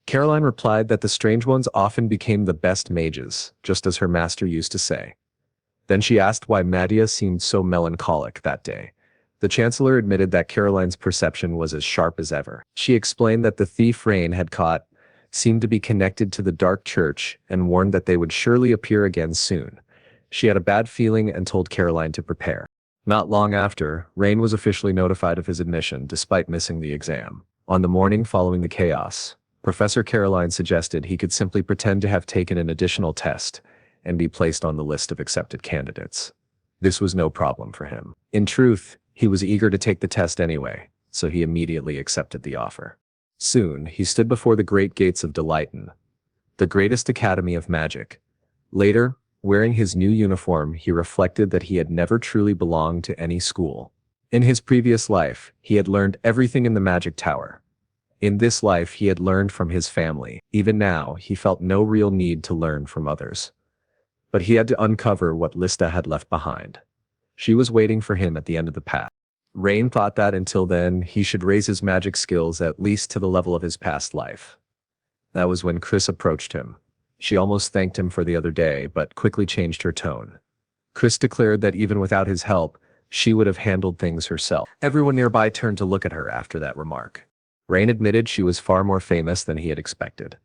Caroline replied that the strange ones often became the best mages, just as her master used to say. Then she asked why Madia seemed so melancholic that day. The chancellor admitted that Caroline's perception was as sharp as ever. She explained that the thief Rain had caught seemed to be connected to the dark church and warned that they would surely appear again soon. She had a bad feeling and told Caroline to prepare. Not long after, Rain was officially notified of his admission despite missing the exam. On the morning following the chaos, Professor Caroline suggested he could simply pretend to have taken an additional test and be placed on the list of accepted candidates. This was no problem for him. In truth, he was eager to take the test anyway, so he immediately accepted the offer. Soon, he stood before the great gates of Delighton, the greatest academy of magic. Later, wearing his new uniform, he reflected that he had never truly belonged to any school. In his previous life, he had learned everything in the magic tower. In this life, he had learned from his family. Even now, he felt no real need to learn from others. But he had to uncover what Lista had left behind. She was waiting for him at the end of the path. Rain thought that until then, he should raise his magic skills at least to the level of his past life. That was when Chris approached him. She almost thanked him for the other day, but quickly changed her tone. Chris declared that even without his help, she would have handled things herself. Everyone nearby turned to look at her after that remark. Rain admitted she was far more famous than he had expected.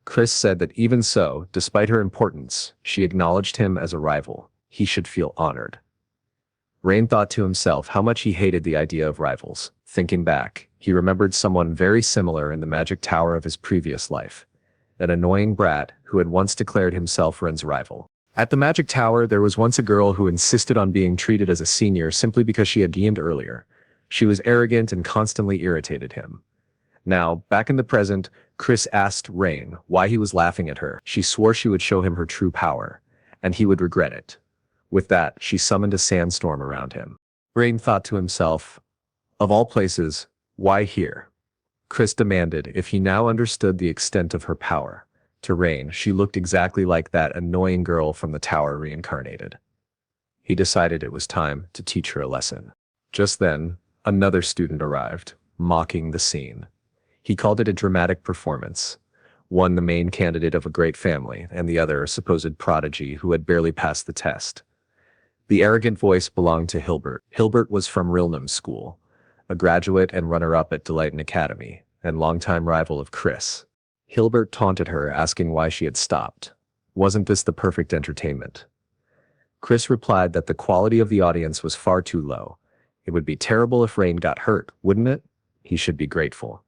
Chris said that even so, despite her importance, she acknowledged him as a rival. He should feel honored. Rain thought to himself how much he hated the idea of rivals. Thinking back, he remembered someone very similar in the magic tower of his previous life. An annoying brat who had once declared himself Ren's rival. At the magic tower, there was once a girl who insisted on being treated as a senior simply because she had gained earlier. She was arrogant and constantly irritated him. Now, back in the present, Chris asked Rain why he was laughing at her. She swore she would show him her true power, and he would regret it. With that, she summoned a sandstorm around him. Rain thought to himself, of all places, why here? Chris demanded if he now understood the extent of her power. To Rain, she looked exactly like that annoying girl from the tower reincarnated. He decided it was time to teach her a lesson. Just then, another student arrived, mocking the scene. He called it a dramatic performance. One the main candidate of a great family, and the other a supposed prodigy who had barely passed the test. The arrogant voice belonged to Hilbert. Hilbert was from Rilnum's school, a graduate and runner-up at Deleighton Academy, and longtime rival of Chris. Hilbert taunted her, asking why she had stopped. Wasn't this the perfect entertainment? Chris replied that the quality of the audience was far too low. It would be terrible if Rain got hurt, wouldn't it? He should be grateful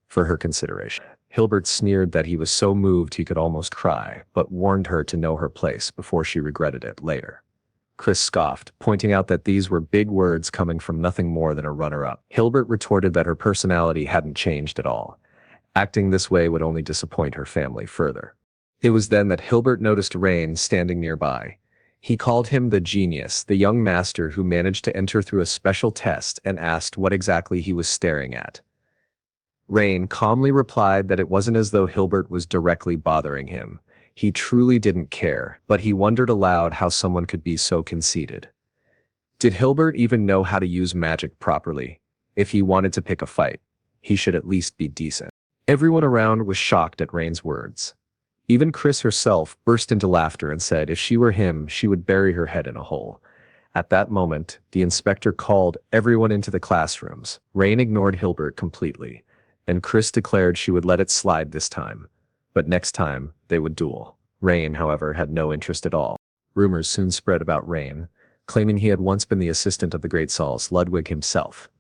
for her consideration. Hilbert sneered that he was so moved he could almost cry, but warned her to know her place before she regretted it later. Chris scoffed, pointing out that these were big words coming from nothing more than a runner-up. Hilbert retorted that her personality hadn't changed at all. Acting this way would only disappoint her family further. It was then that Hilbert noticed Rain standing nearby. He called him the genius, the young master who managed to enter through a special test, and asked what exactly he was staring at. Rain calmly replied that it wasn't as though Hilbert was directly bothering him. He truly didn't care, but he wondered aloud how someone could be so conceited. Did Hilbert even know how to use magic properly? If he wanted to pick a fight, he should at least be decent. Everyone around was shocked at Rain's words. Even Chris herself burst into laughter and said if she were him, she would bury her head in a hole. At that moment, the inspector called everyone into the classrooms. Rain ignored Hilbert completely, and Chris declared she would let it slide this time. But next time, they would duel. Rain, however, had no interest at all. Rumors soon spread about Rain, claiming he had once been the assistant of the great Saul's Ludwig himself.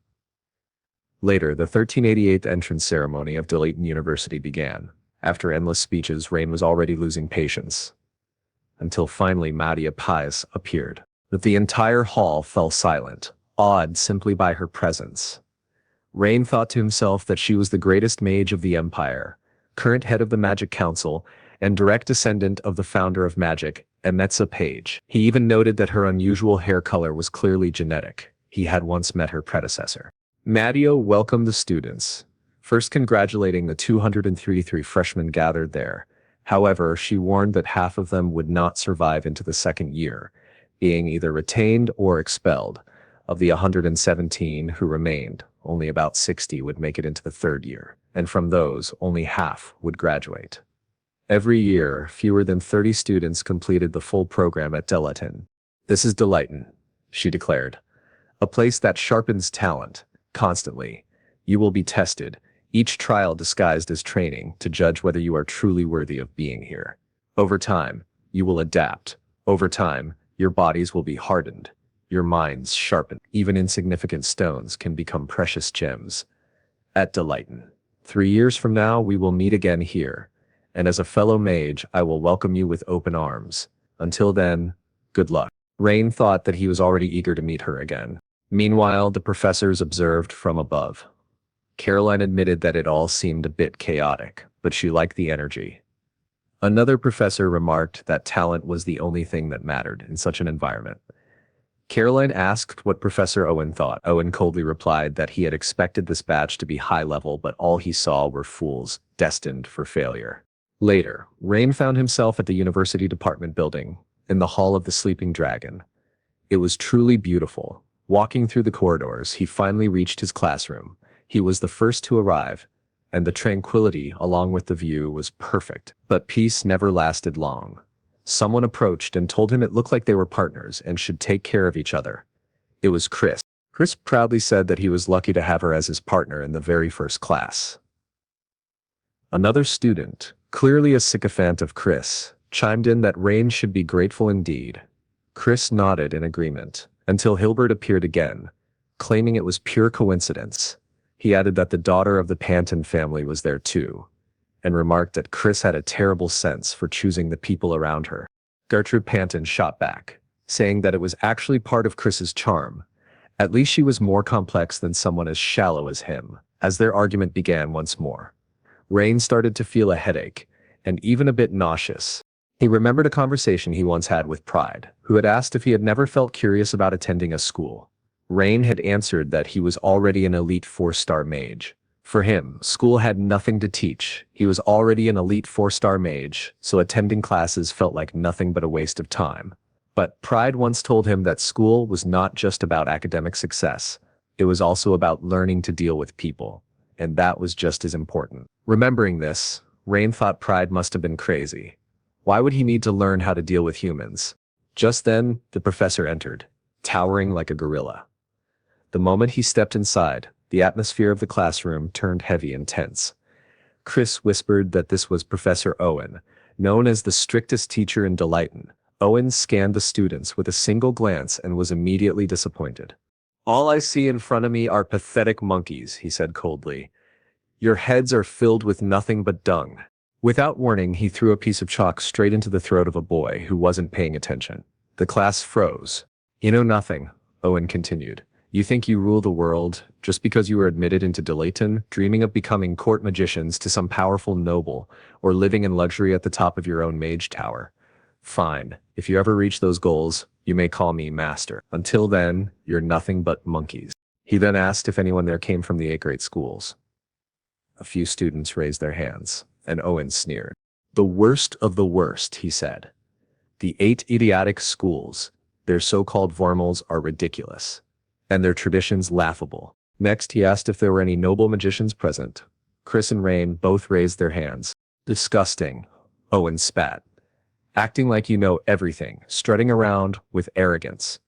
Later, the 1388th entrance ceremony of Deleighton University began. After endless speeches, Rain was already losing patience. Until finally Madia Pius appeared. But the entire hall fell silent, awed simply by her presence. Rain thought to himself that she was the greatest mage of the empire, current head of the Magic Council, and direct descendant of the founder of magic, Emetsa Page. He even noted that her unusual hair color was clearly genetic. He had once met her predecessor. Madio welcomed the students, first congratulating the 233 freshmen gathered there. However, she warned that half of them would not survive into the second year, being either retained or expelled. Of the 117 who remained, only about 60 would make it into the third year, and from those, only half would graduate. Every year, fewer than 30 students completed the full program at Deleighton. This is Deleighton, she declared. A place that sharpens talent, constantly. You will be tested, each trial disguised as training, to judge whether you are truly worthy of being here. Over time, you will adapt. Over time, your bodies will be hardened, your minds sharpened. Even insignificant stones can become precious gems. At Deleighton. 3 years from now, we will meet again here, and as a fellow mage, I will welcome you with open arms. Until then, good luck. Rain thought that he was already eager to meet her again. Meanwhile, the professors observed from above. Caroline admitted that it all seemed a bit chaotic, but she liked the energy. Another professor remarked that talent was the only thing that mattered in such an environment. Caroline asked what Professor Owen thought. Owen coldly replied that he had expected this batch to be high level, but all he saw were fools, destined for failure. Later, Rain found himself at the University Department building, in the Hall of the Sleeping Dragon. It was truly beautiful, Walking through the corridors, he finally reached his classroom. He was the first to arrive, and the tranquility along with the view was perfect. But peace never lasted long. Someone approached and told him it looked like they were partners and should take care of each other. It was Chris. Chris proudly said that he was lucky to have her as his partner in the very first class. Another student, clearly a sycophant of Chris, chimed in that Rain should be grateful indeed. Chris nodded in agreement, until Hilbert appeared again, claiming it was pure coincidence. He added that the daughter of the Panton family was there too, and remarked that Chris had a terrible sense for choosing the people around her. Gertrude Panton shot back, saying that it was actually part of Chris's charm. At least she was more complex than someone as shallow as him. As their argument began once more, Rain started to feel a headache, and even a bit nauseous. He remembered a conversation he once had with Pride, who had asked if he had never felt curious about attending a school. Rain had answered that he was already an elite 4-star mage. For him, school had nothing to teach. He was already an elite 4-star mage, so attending classes felt like nothing but a waste of time. But Pride once told him that school was not just about academic success. It was also about learning to deal with people, and that was just as important. Remembering this, Rain thought Pride must have been crazy. Why would he need to learn how to deal with humans? Just then, the professor entered, towering like a gorilla. The moment he stepped inside, the atmosphere of the classroom turned heavy and tense. Chris whispered that this was Professor Owen, known as the strictest teacher in Delayton. Owen scanned the students with a single glance and was immediately disappointed. "All I see in front of me are pathetic monkeys," he said coldly. "Your heads are filled with nothing but dung." Without warning, he threw a piece of chalk straight into the throat of a boy who wasn't paying attention. The class froze. "You know nothing," Owen continued. "You think you rule the world just because you were admitted into Delayton, dreaming of becoming court magicians to some powerful noble, or living in luxury at the top of your own mage tower. Fine, if you ever reach those goals, you may call me master. Until then, you're nothing but monkeys." He then asked if anyone there came from the 8th-grade schools. A few students raised their hands, and Owen sneered. "The worst of the worst," he said. "The 8 idiotic schools, their so-called formals are ridiculous, and their traditions laughable." Next, he asked if there were any noble magicians present. Chris and Rain both raised their hands. "Disgusting," Owen spat. "Acting like you know everything, strutting around with arrogance.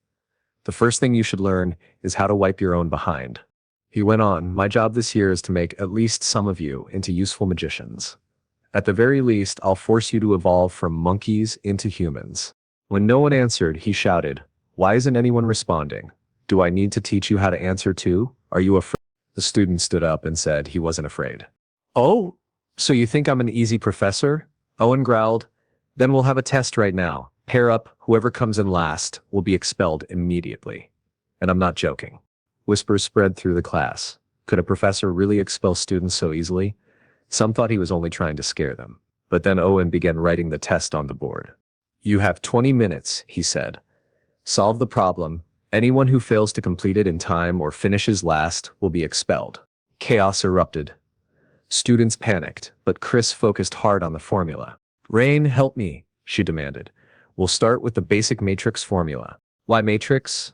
The first thing you should learn is how to wipe your own behind." He went on, "My job this year is to make at least some of you into useful magicians. At the very least, I'll force you to evolve from monkeys into humans." When no one answered, he shouted, "Why isn't anyone responding? Do I need to teach you how to answer too? Are you afraid?" The student stood up and said he wasn't afraid. "Oh, so you think I'm an easy professor?" Owen growled. "Then we'll have a test right now. Pair up, whoever comes in last will be expelled immediately. And I'm not joking." Whispers spread through the class. Could a professor really expel students so easily? Some thought he was only trying to scare them. But then Owen began writing the test on the board. "You have 20 minutes, he said. "Solve the problem. Anyone who fails to complete it in time or finishes last will be expelled." Chaos erupted. Students panicked, but Chris focused hard on the formula. "Rain, help me," she demanded. "We'll start with the basic matrix formula." "Why matrix?"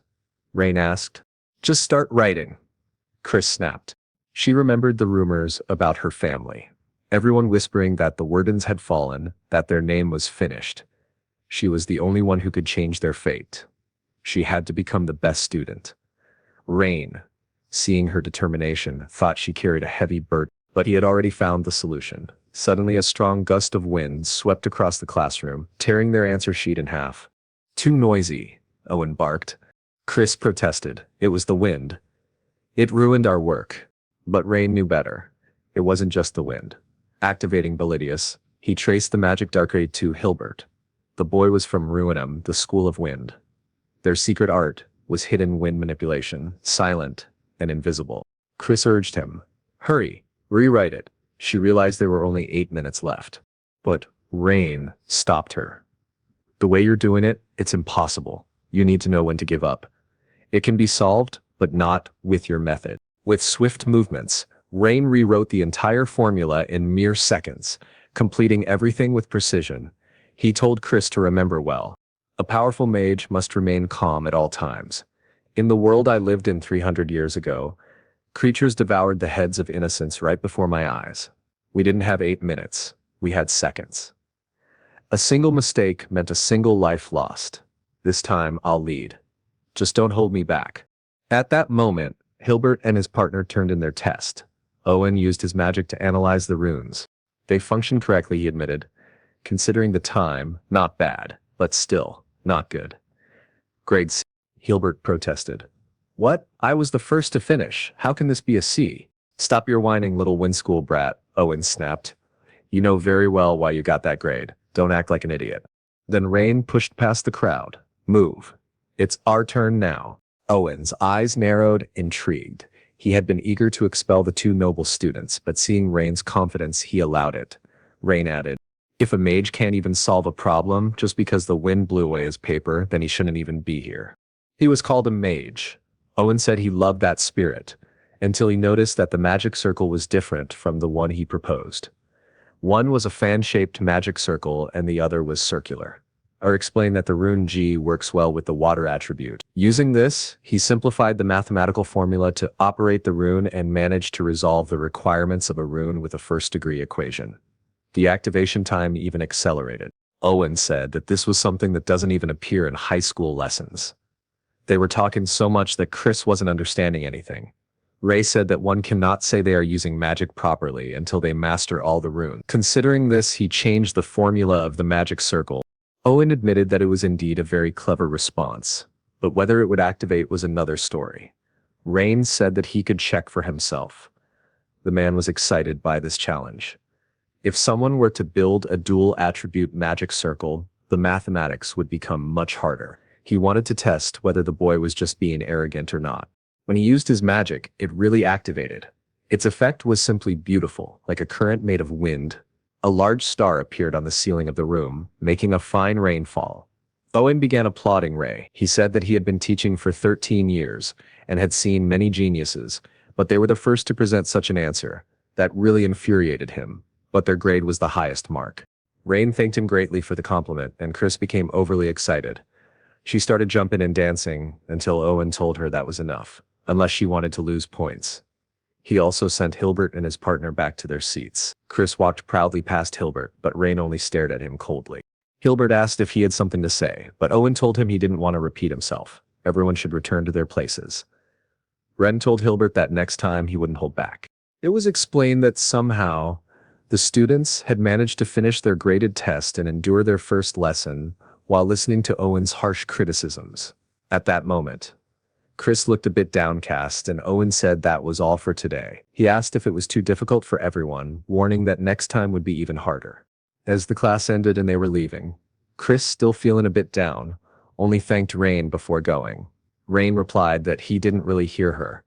Rain asked. "Just start writing," Chris snapped. She remembered the rumors about her family. Everyone whispering that the Wardens had fallen, that their name was finished. She was the only one who could change their fate. She had to become the best student. Rain, seeing her determination, thought she carried a heavy burden, but he had already found the solution. Suddenly a strong gust of wind swept across the classroom, tearing their answer sheet in half. "Too noisy," Owen barked. Chris protested. It was the wind. "It ruined our work." But Rain knew better. It wasn't just the wind. Activating Belidius, he traced the magic dark ray to Hilbert. The boy was from Ruinum, the School of Wind. Their secret art was hidden wind manipulation, silent and invisible. Chris urged him, "Hurry, rewrite it." She realized there were only 8 minutes left. But Rain stopped her. "The way you're doing it, it's impossible. You need to know when to give up. It can be solved, but not with your method." With swift movements, Rain rewrote the entire formula in mere seconds, completing everything with precision. He told Chris to remember well. A powerful mage must remain calm at all times. In the world I lived in 300 years ago, creatures devoured the heads of innocents right before my eyes. We didn't have 8 minutes. We had seconds. A single mistake meant a single life lost. This time, I'll lead. Just don't hold me back. At that moment, Hilbert and his partner turned in their test. Owen used his magic to analyze the runes. They functioned correctly, he admitted. Considering the time, not bad, but still, not good. Grade C, Hilbert protested. What? I was the first to finish. How can this be a C? Stop your whining, little windschool brat, Owen snapped. You know very well why you got that grade. Don't act like an idiot. Then Rain pushed past the crowd. Move. It's our turn now. Owen's eyes narrowed, intrigued. He had been eager to expel the two noble students, but seeing Rain's confidence, he allowed it. Rain added, if a mage can't even solve a problem just because the wind blew away his paper, then he shouldn't even be here. He was called a mage. Owen said he loved that spirit, until he noticed that the magic circle was different from the one he proposed. One was a fan-shaped magic circle and the other was circular. Or explained that the rune G works well with the water attribute. Using this, he simplified the mathematical formula to operate the rune and managed to resolve the requirements of a rune with a first-degree equation. The activation time even accelerated. Owen said that this was something that doesn't even appear in high school lessons. They were talking so much that Chris wasn't understanding anything. Ray said that one cannot say they are using magic properly until they master all the runes. Considering this, he changed the formula of the magic circle. Owen admitted that it was indeed a very clever response, but whether it would activate was another story. Rain said that he could check for himself. The man was excited by this challenge. If someone were to build a dual attribute magic circle, the mathematics would become much harder. He wanted to test whether the boy was just being arrogant or not. When he used his magic, it really activated. Its effect was simply beautiful, like a current made of wind. A large star appeared on the ceiling of the room, making a fine rainfall. Owen began applauding Ray. He said that he had been teaching for 13 years and had seen many geniuses, but they were the first to present such an answer. That really infuriated him, but their grade was the highest mark. Rain thanked him greatly for the compliment, and Chris became overly excited. She started jumping and dancing until Owen told her that was enough, unless she wanted to lose points. He also sent Hilbert and his partner back to their seats. Chris walked proudly past Hilbert, but Rain only stared at him coldly. Hilbert asked if he had something to say, but Owen told him he didn't want to repeat himself. Everyone should return to their places. Ren told Hilbert that next time he wouldn't hold back. It was explained that somehow the students had managed to finish their graded test and endure their first lesson while listening to Owen's harsh criticisms. At that moment, Chris looked a bit downcast and Owen said that was all for today. He asked if it was too difficult for everyone, warning that next time would be even harder. As the class ended and they were leaving, Chris, still feeling a bit down, only thanked Rain before going. Rain replied that he didn't really hear her.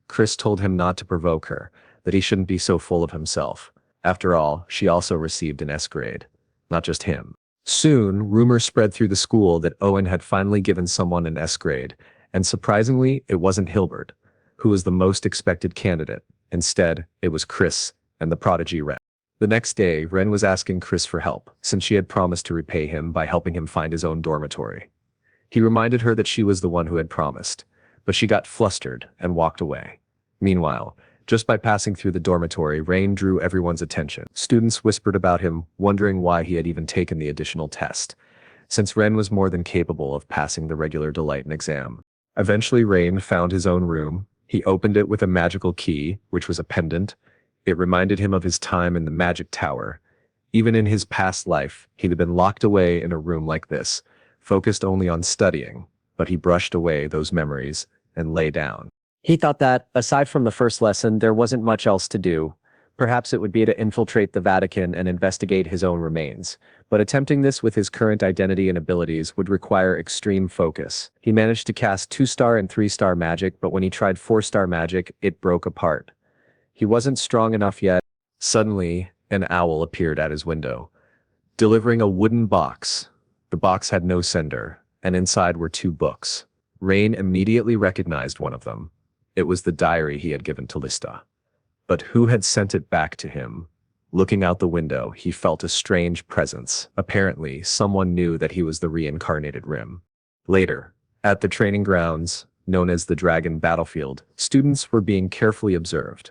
Chris told him not to provoke her, that he shouldn't be so full of himself. After all, she also received an S grade. Not just him. Soon, rumors spread through the school that Owen had finally given someone an S grade, and surprisingly, it wasn't Hilbert, who was the most expected candidate. Instead, it was Chris and the prodigy Ren. The next day, Ren was asking Chris for help, since she had promised to repay him by helping him find his own dormitory. He reminded her that she was the one who had promised, but she got flustered and walked away. Meanwhile, just by passing through the dormitory, Rain drew everyone's attention. Students whispered about him, wondering why he had even taken the additional test, since Ren was more than capable of passing the regular Delighten exam. Eventually, Rain found his own room. He opened it with a magical key, which was a pendant. It reminded him of his time in the magic tower. Even in his past life, he had been locked away in a room like this, focused only on studying, but he brushed away those memories and lay down. He thought that, aside from the first lesson, there wasn't much else to do. Perhaps it would be to infiltrate the Vatican and investigate his own remains, but attempting this with his current identity and abilities would require extreme focus. He managed to cast 2-star and 3-star magic, but when he tried 4-star magic, it broke apart. He wasn't strong enough yet. Suddenly, an owl appeared at his window, delivering a wooden box. The box had no sender, and inside were 2 books. Rain immediately recognized one of them. It was the diary he had given to Lista. But who had sent it back to him? Looking out the window, he felt a strange presence. Apparently, someone knew that he was the reincarnated Rim. Later, at the training grounds, known as the Dragon Battlefield, students were being carefully observed.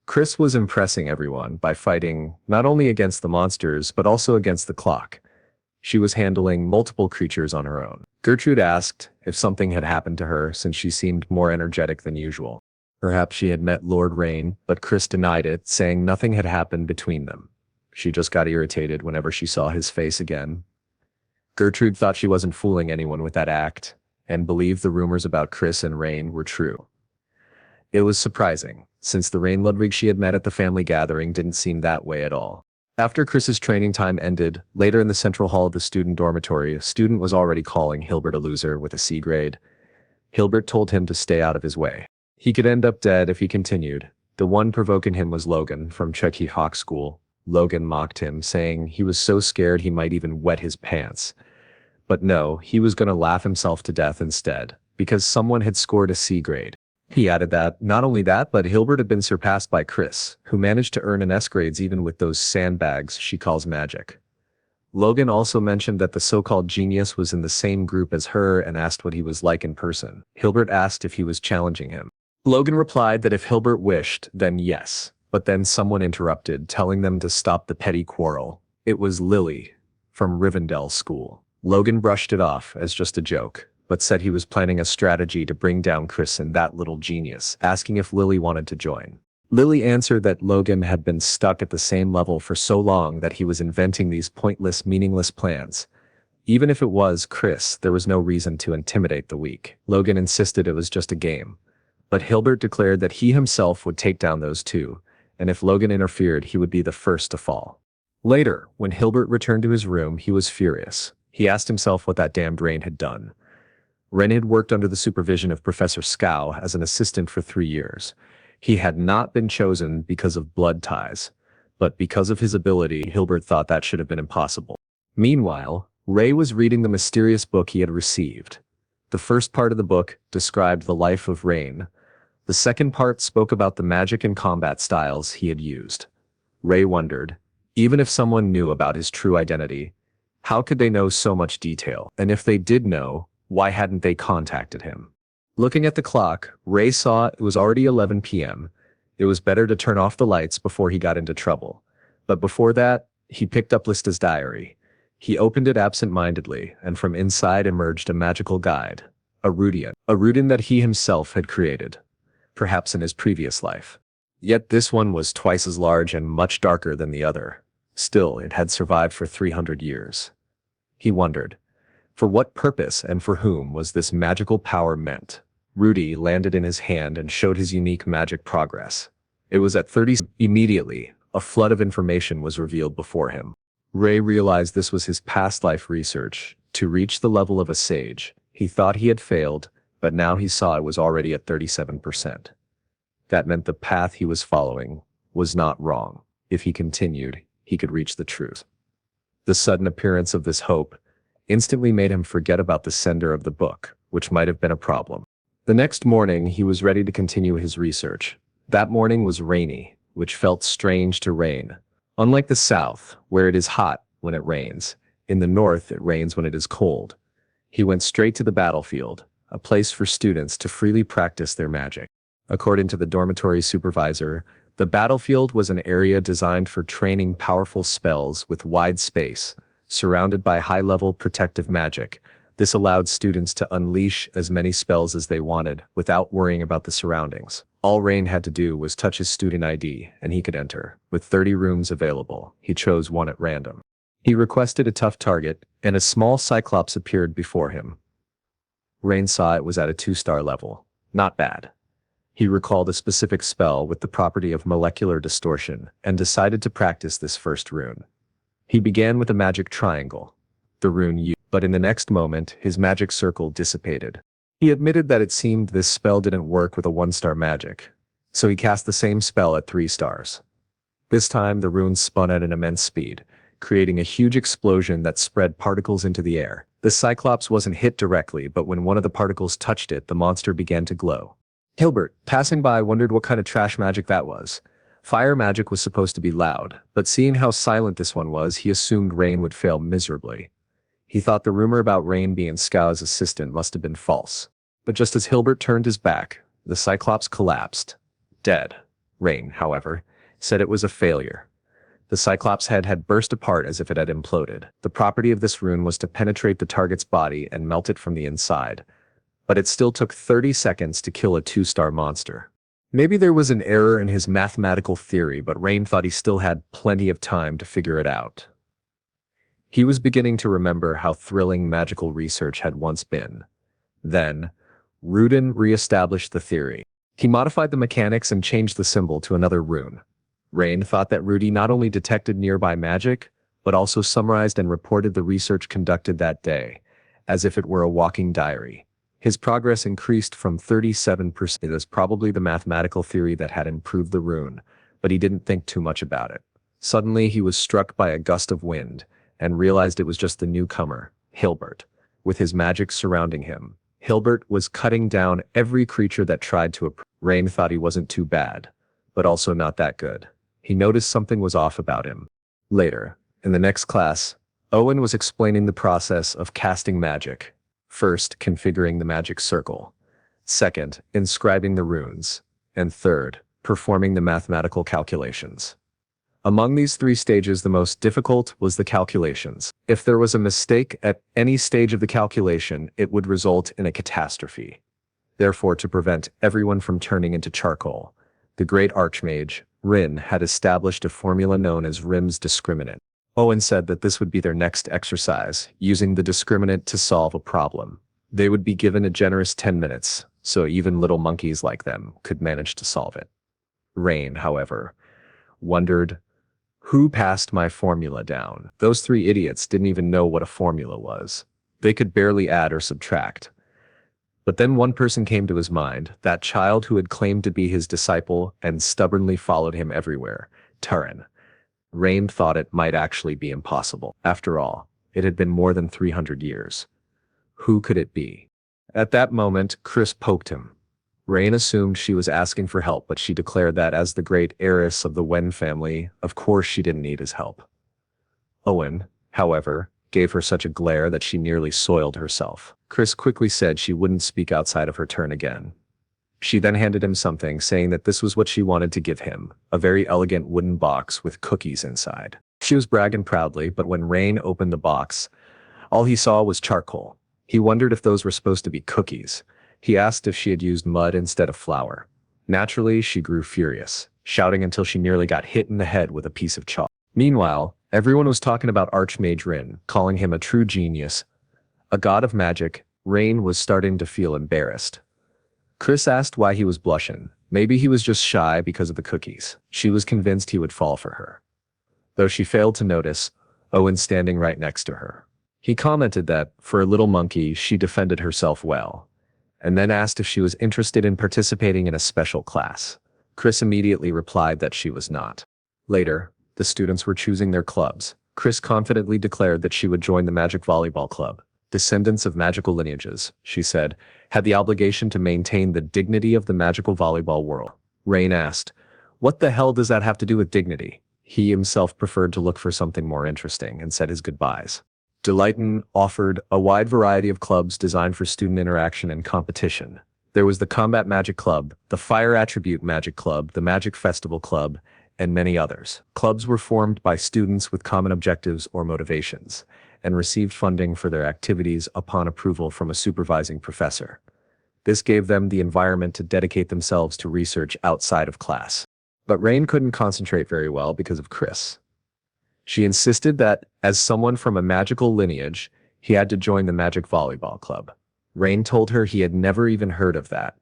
Chris was impressing everyone by fighting not only against the monsters but also against the clock. She was handling multiple creatures on her own. Gertrude asked if something had happened to her since she seemed more energetic than usual. Perhaps she had met Lord Rain, but Chris denied it, saying nothing had happened between them. She just got irritated whenever she saw his face again. Gertrude thought she wasn't fooling anyone with that act, and believed the rumors about Chris and Rain were true. It was surprising, since the Rain Ludwig she had met at the family gathering didn't seem that way at all. After Chris's training time ended, later in the central hall of the student dormitory, a student was already calling Hilbert a loser with a C grade. Hilbert told him to stay out of his way. He could end up dead if he continued. The one provoking him was Logan from Chucky Hawk School. Logan mocked him, saying he was so scared he might even wet his pants. But no, he was going to laugh himself to death instead, because someone had scored a C grade. He added that, not only that, but Hilbert had been surpassed by Chris, who managed to earn an S grades even with those sandbags she calls magic. Logan also mentioned that the so-called genius was in the same group as her and asked what he was like in person. Hilbert asked if he was challenging him. Logan replied that if Hilbert wished, then yes. But then someone interrupted, telling them to stop the petty quarrel. It was Lily, from Rivendell School. Logan brushed it off as just a joke, but said he was planning a strategy to bring down Chris and that little genius, asking if Lily wanted to join. Lily answered that Logan had been stuck at the same level for so long that he was inventing these pointless, meaningless plans. Even if it was Chris, there was no reason to intimidate the weak. Logan insisted it was just a game. But Hilbert declared that he himself would take down those two, and if Logan interfered, he would be the first to fall. Later, when Hilbert returned to his room, he was furious. He asked himself what that damned Rain had done. Rain had worked under the supervision of Professor Scow as an assistant for 3 years. He had not been chosen because of blood ties, but because of his ability. Hilbert thought that should have been impossible. Meanwhile, Ray was reading the mysterious book he had received. The first part of the book described the life of Rain. The second part spoke about the magic and combat styles he had used. Ray wondered, even if someone knew about his true identity, how could they know so much detail? And if they did know, why hadn't they contacted him? Looking at the clock, Ray saw it was already 11 p.m. It was better to turn off the lights before he got into trouble. But before that, he picked up Lista's diary. He opened it absent-mindedly, and from inside emerged a magical guide, a rudin that he himself had created, perhaps in his previous life. Yet this one was twice as large and much darker than the other. Still, it had survived for 300 years. He wondered, for what purpose and for whom was this magical power meant? Rudy landed in his hand and showed his unique magic progress. It was at 30. Immediately, a flood of information was revealed before him. Ray realized this was his past life research. To reach the level of a sage, he thought he had failed, but now he saw it was already at 37%. That meant the path he was following was not wrong. If he continued, he could reach the truth. The sudden appearance of this hope instantly made him forget about the sender of the book, which might have been a problem. The next morning, he was ready to continue his research. That morning was rainy, which felt strange to Rain. Unlike the south, where it is hot when it rains, in the north it rains when it is cold. He went straight to the battlefield, a place for students to freely practice their magic. According to the dormitory supervisor, the battlefield was an area designed for training powerful spells with wide space, surrounded by high-level protective magic. This allowed students to unleash as many spells as they wanted without worrying about the surroundings. All Rain had to do was touch his student ID, and he could enter. With 30 rooms available, he chose one at random. He requested a tough target, and a small cyclops appeared before him. Rain saw it was at a 2-star level. Not bad. He recalled a specific spell with the property of molecular distortion, and decided to practice this first rune. He began with a magic triangle, the rune U, but in the next moment, his magic circle dissipated. He admitted that it seemed this spell didn't work with a 1-star magic, so he cast the same spell at 3 stars. This time, the rune spun at an immense speed, creating a huge explosion that spread particles into the air. The Cyclops wasn't hit directly, but when one of the particles touched it, the monster began to glow. Hilbert, passing by, wondered what kind of trash magic that was. Fire magic was supposed to be loud, but seeing how silent this one was, he assumed Rain would fail miserably. He thought the rumor about Rain being Skow's assistant must have been false. But just as Hilbert turned his back, the Cyclops collapsed, dead. Rain, however, said it was a failure. The Cyclops' head had burst apart as if it had imploded. The property of this rune was to penetrate the target's body and melt it from the inside, but it still took 30 seconds to kill a 2-star monster. Maybe there was an error in his mathematical theory, but Rain thought he still had plenty of time to figure it out. He was beginning to remember how thrilling magical research had once been. Then, Rudin re-established the theory. He modified the mechanics and changed the symbol to another rune. Rain thought that Rudy not only detected nearby magic, but also summarized and reported the research conducted that day, as if it were a walking diary. His progress increased from 37%. It was probably the mathematical theory that had improved the rune, but he didn't think too much about it. Suddenly he was struck by a gust of wind, and realized it was just the newcomer, Hilbert, with his magic surrounding him. Hilbert was cutting down every creature that tried to approach. Rain thought he wasn't too bad, but also not that good. He noticed something was off about him. Later, in the next class, Owen was explaining the process of casting magic. First, configuring the magic circle. Second, inscribing the runes. And third, performing the mathematical calculations. Among these 3 stages, the most difficult was the calculations. If there was a mistake at any stage of the calculation, it would result in a catastrophe. Therefore, to prevent everyone from turning into charcoal, the great archmage, Rin, had established a formula known as Rim's discriminant. Owen said that this would be their next exercise, using the discriminant to solve a problem. They would be given a generous 10 minutes, so even little monkeys like them could manage to solve it. Rain, however, wondered, who passed my formula down? Those 3 idiots didn't even know what a formula was. They could barely add or subtract. But then one person came to his mind, that child who had claimed to be his disciple and stubbornly followed him everywhere, Turin. Rain thought it might actually be impossible. After all, it had been more than 300 years. Who could it be? At that moment, Chris poked him. Rain assumed she was asking for help, but she declared that as the great heiress of the Wen family, of course she didn't need his help. Owen, however, gave her such a glare that she nearly soiled herself. Chris quickly said she wouldn't speak outside of her turn again. She then handed him something, saying that this was what she wanted to give him, a very elegant wooden box with cookies inside. She was bragging proudly, but when Rain opened the box, all he saw was charcoal. He wondered if those were supposed to be cookies. He asked if she had used mud instead of flour. Naturally, she grew furious, shouting until she nearly got hit in the head with a piece of chalk. Meanwhile, everyone was talking about Archmage Rin, calling him a true genius, a god of magic. Rain was starting to feel embarrassed. Chris asked why he was blushing. Maybe he was just shy because of the cookies. She was convinced he would fall for her. Though she failed to notice Owen standing right next to her. He commented that, for a little monkey, she defended herself well, and then asked if she was interested in participating in a special class. Chris immediately replied that she was not. Later, the students were choosing their clubs. Chris confidently declared that she would join the Magic Volleyball Club. Descendants of magical lineages, she said, had the obligation to maintain the dignity of the magical volleyball world. Rain asked, what the hell does that have to do with dignity? He himself preferred to look for something more interesting and said his goodbyes. Delighton offered a wide variety of clubs designed for student interaction and competition. There was the Combat Magic Club, the Fire Attribute Magic Club, the Magic Festival Club, and many others. Clubs were formed by students with common objectives or motivations, and received funding for their activities upon approval from a supervising professor. This gave them the environment to dedicate themselves to research outside of class. But Rain couldn't concentrate very well because of Chris. She insisted that, as someone from a magical lineage, he had to join the Magic Volleyball Club. Rain told her he had never even heard of that,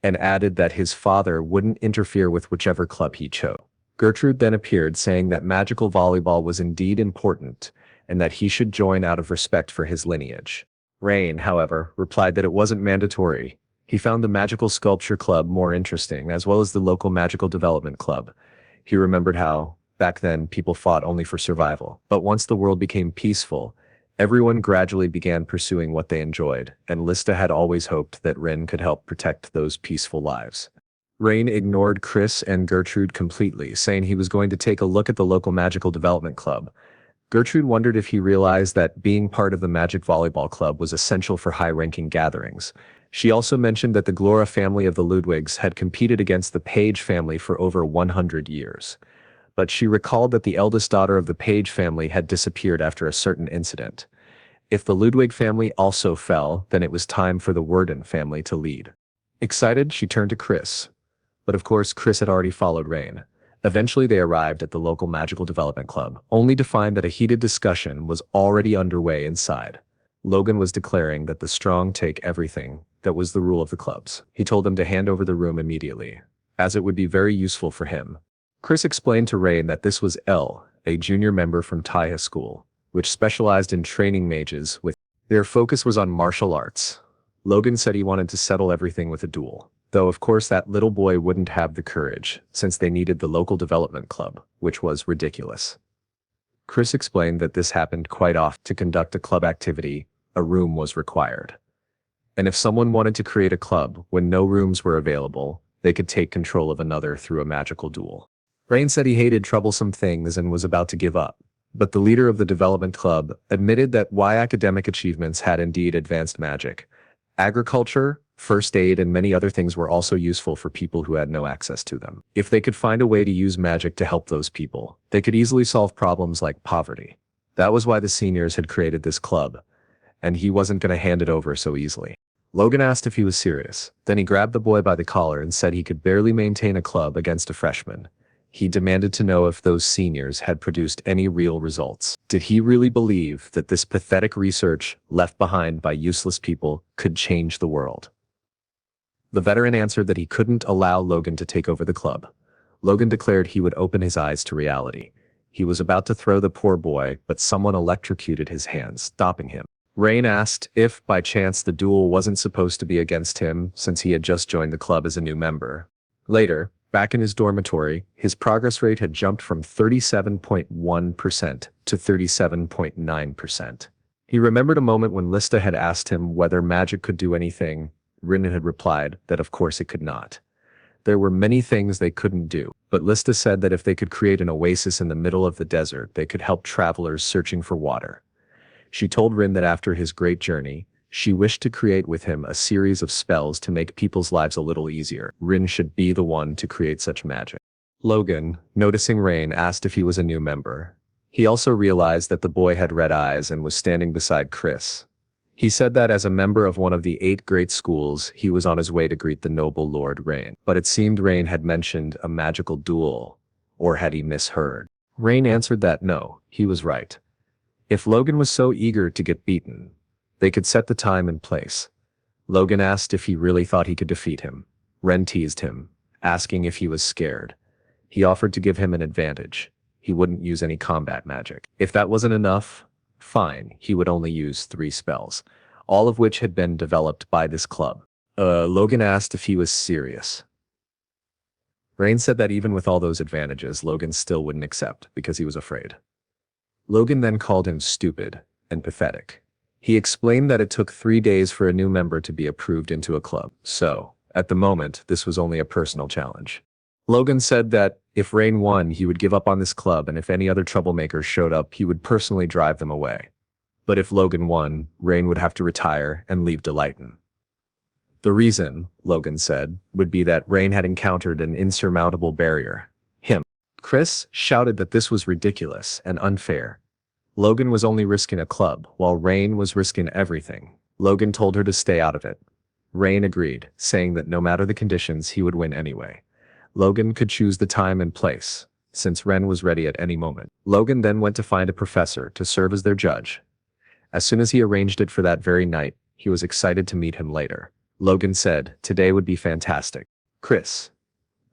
and added that his father wouldn't interfere with whichever club he chose. Gertrude then appeared, saying that magical volleyball was indeed important, and that he should join out of respect for his lineage. Rain, however, replied that it wasn't mandatory. He found the Magical Sculpture Club more interesting, as well as the local Magical Development Club. He remembered how, back then, people fought only for survival. But once the world became peaceful, everyone gradually began pursuing what they enjoyed, and Lista had always hoped that Rin could help protect those peaceful lives. Rain ignored Chris and Gertrude completely, saying he was going to take a look at the local Magical Development Club. Gertrude wondered if he realized that being part of the Magic Volleyball Club was essential for high-ranking gatherings. She also mentioned that the Glora family of the Ludwigs had competed against the Page family for over 100 years. But she recalled that the eldest daughter of the Page family had disappeared after a certain incident. If the Ludwig family also fell, then it was time for the Worden family to lead. Excited, she turned to Chris. But of course, Chris had already followed Rain. Eventually they arrived at the local magical development club, only to find that a heated discussion was already underway inside. Logan was declaring that the strong take everything. That was the rule of the clubs. He told them to hand over the room immediately, as it would be very useful for him. Chris explained to Rain that this was L, a junior member from Taiha School, which specialized in training mages with their focus was on martial arts. Logan said he wanted to settle everything with a duel, though of course that little boy wouldn't have the courage, since they needed the local development club, which was ridiculous. Chris explained that this happened quite often. To conduct a club activity, a room was required. And if someone wanted to create a club when no rooms were available, they could take control of another through a magical duel. Rain said he hated troublesome things and was about to give up. But the leader of the development club admitted that while academic achievements had indeed advanced magic, agriculture, first aid, and many other things were also useful for people who had no access to them. If they could find a way to use magic to help those people, they could easily solve problems like poverty. That was why the seniors had created this club, and he wasn't going to hand it over so easily. Logan asked if he was serious. Then he grabbed the boy by the collar and said he could barely maintain a club against a freshman. He demanded to know if those seniors had produced any real results. Did he really believe that this pathetic research left behind by useless people could change the world? The veteran answered that he couldn't allow Logan to take over the club. Logan declared he would open his eyes to reality. He was about to throw the poor boy, but someone electrocuted his hands, stopping him. Rain asked if, by chance, the duel wasn't supposed to be against him since he had just joined the club as a new member. Later, back in his dormitory, his progress rate had jumped from 37.1% to 37.9%. He remembered a moment when Lista had asked him whether magic could do anything. Rin had replied that of course it could not. There were many things they couldn't do, but Lista said that if they could create an oasis in the middle of the desert, they could help travelers searching for water. She told Rin that after his great journey, she wished to create with him a series of spells to make people's lives a little easier. Rin should be the one to create such magic. Logan, noticing Rain, asked if he was a new member. He also realized that the boy had red eyes and was standing beside Chris. He said that as a member of one of the 8 great schools, he was on his way to greet the noble Lord Rain. But it seemed Rain had mentioned a magical duel, or had he misheard? Rain answered that no, he was right. If Logan was so eager to get beaten, they could set the time and place. Logan asked if he really thought he could defeat him. Ren teased him, asking if he was scared. He offered to give him an advantage. He wouldn't use any combat magic. If that wasn't enough, fine, he would only use 3 spells, all of which had been developed by this club. Logan asked if he was serious. Rain said that even with all those advantages, Logan still wouldn't accept because he was afraid. Logan then called him stupid and pathetic. He explained that it took 3 days for a new member to be approved into a club, so, at the moment, this was only a personal challenge. Logan said that if Rain won, he would give up on this club, and if any other troublemakers showed up, he would personally drive them away. But if Logan won, Rain would have to retire and leave Delighton. The reason, Logan said, would be that Rain had encountered an insurmountable barrier. Him. Chris shouted that this was ridiculous and unfair. Logan was only risking a club, while Rain was risking everything. Logan told her to stay out of it. Rain agreed, saying that no matter the conditions, he would win anyway. Logan could choose the time and place, since Ren was ready at any moment. Logan then went to find a professor to serve as their judge. As soon as he arranged it for that very night, he was excited to meet him later. Logan said, "Today would be fantastic." Chris,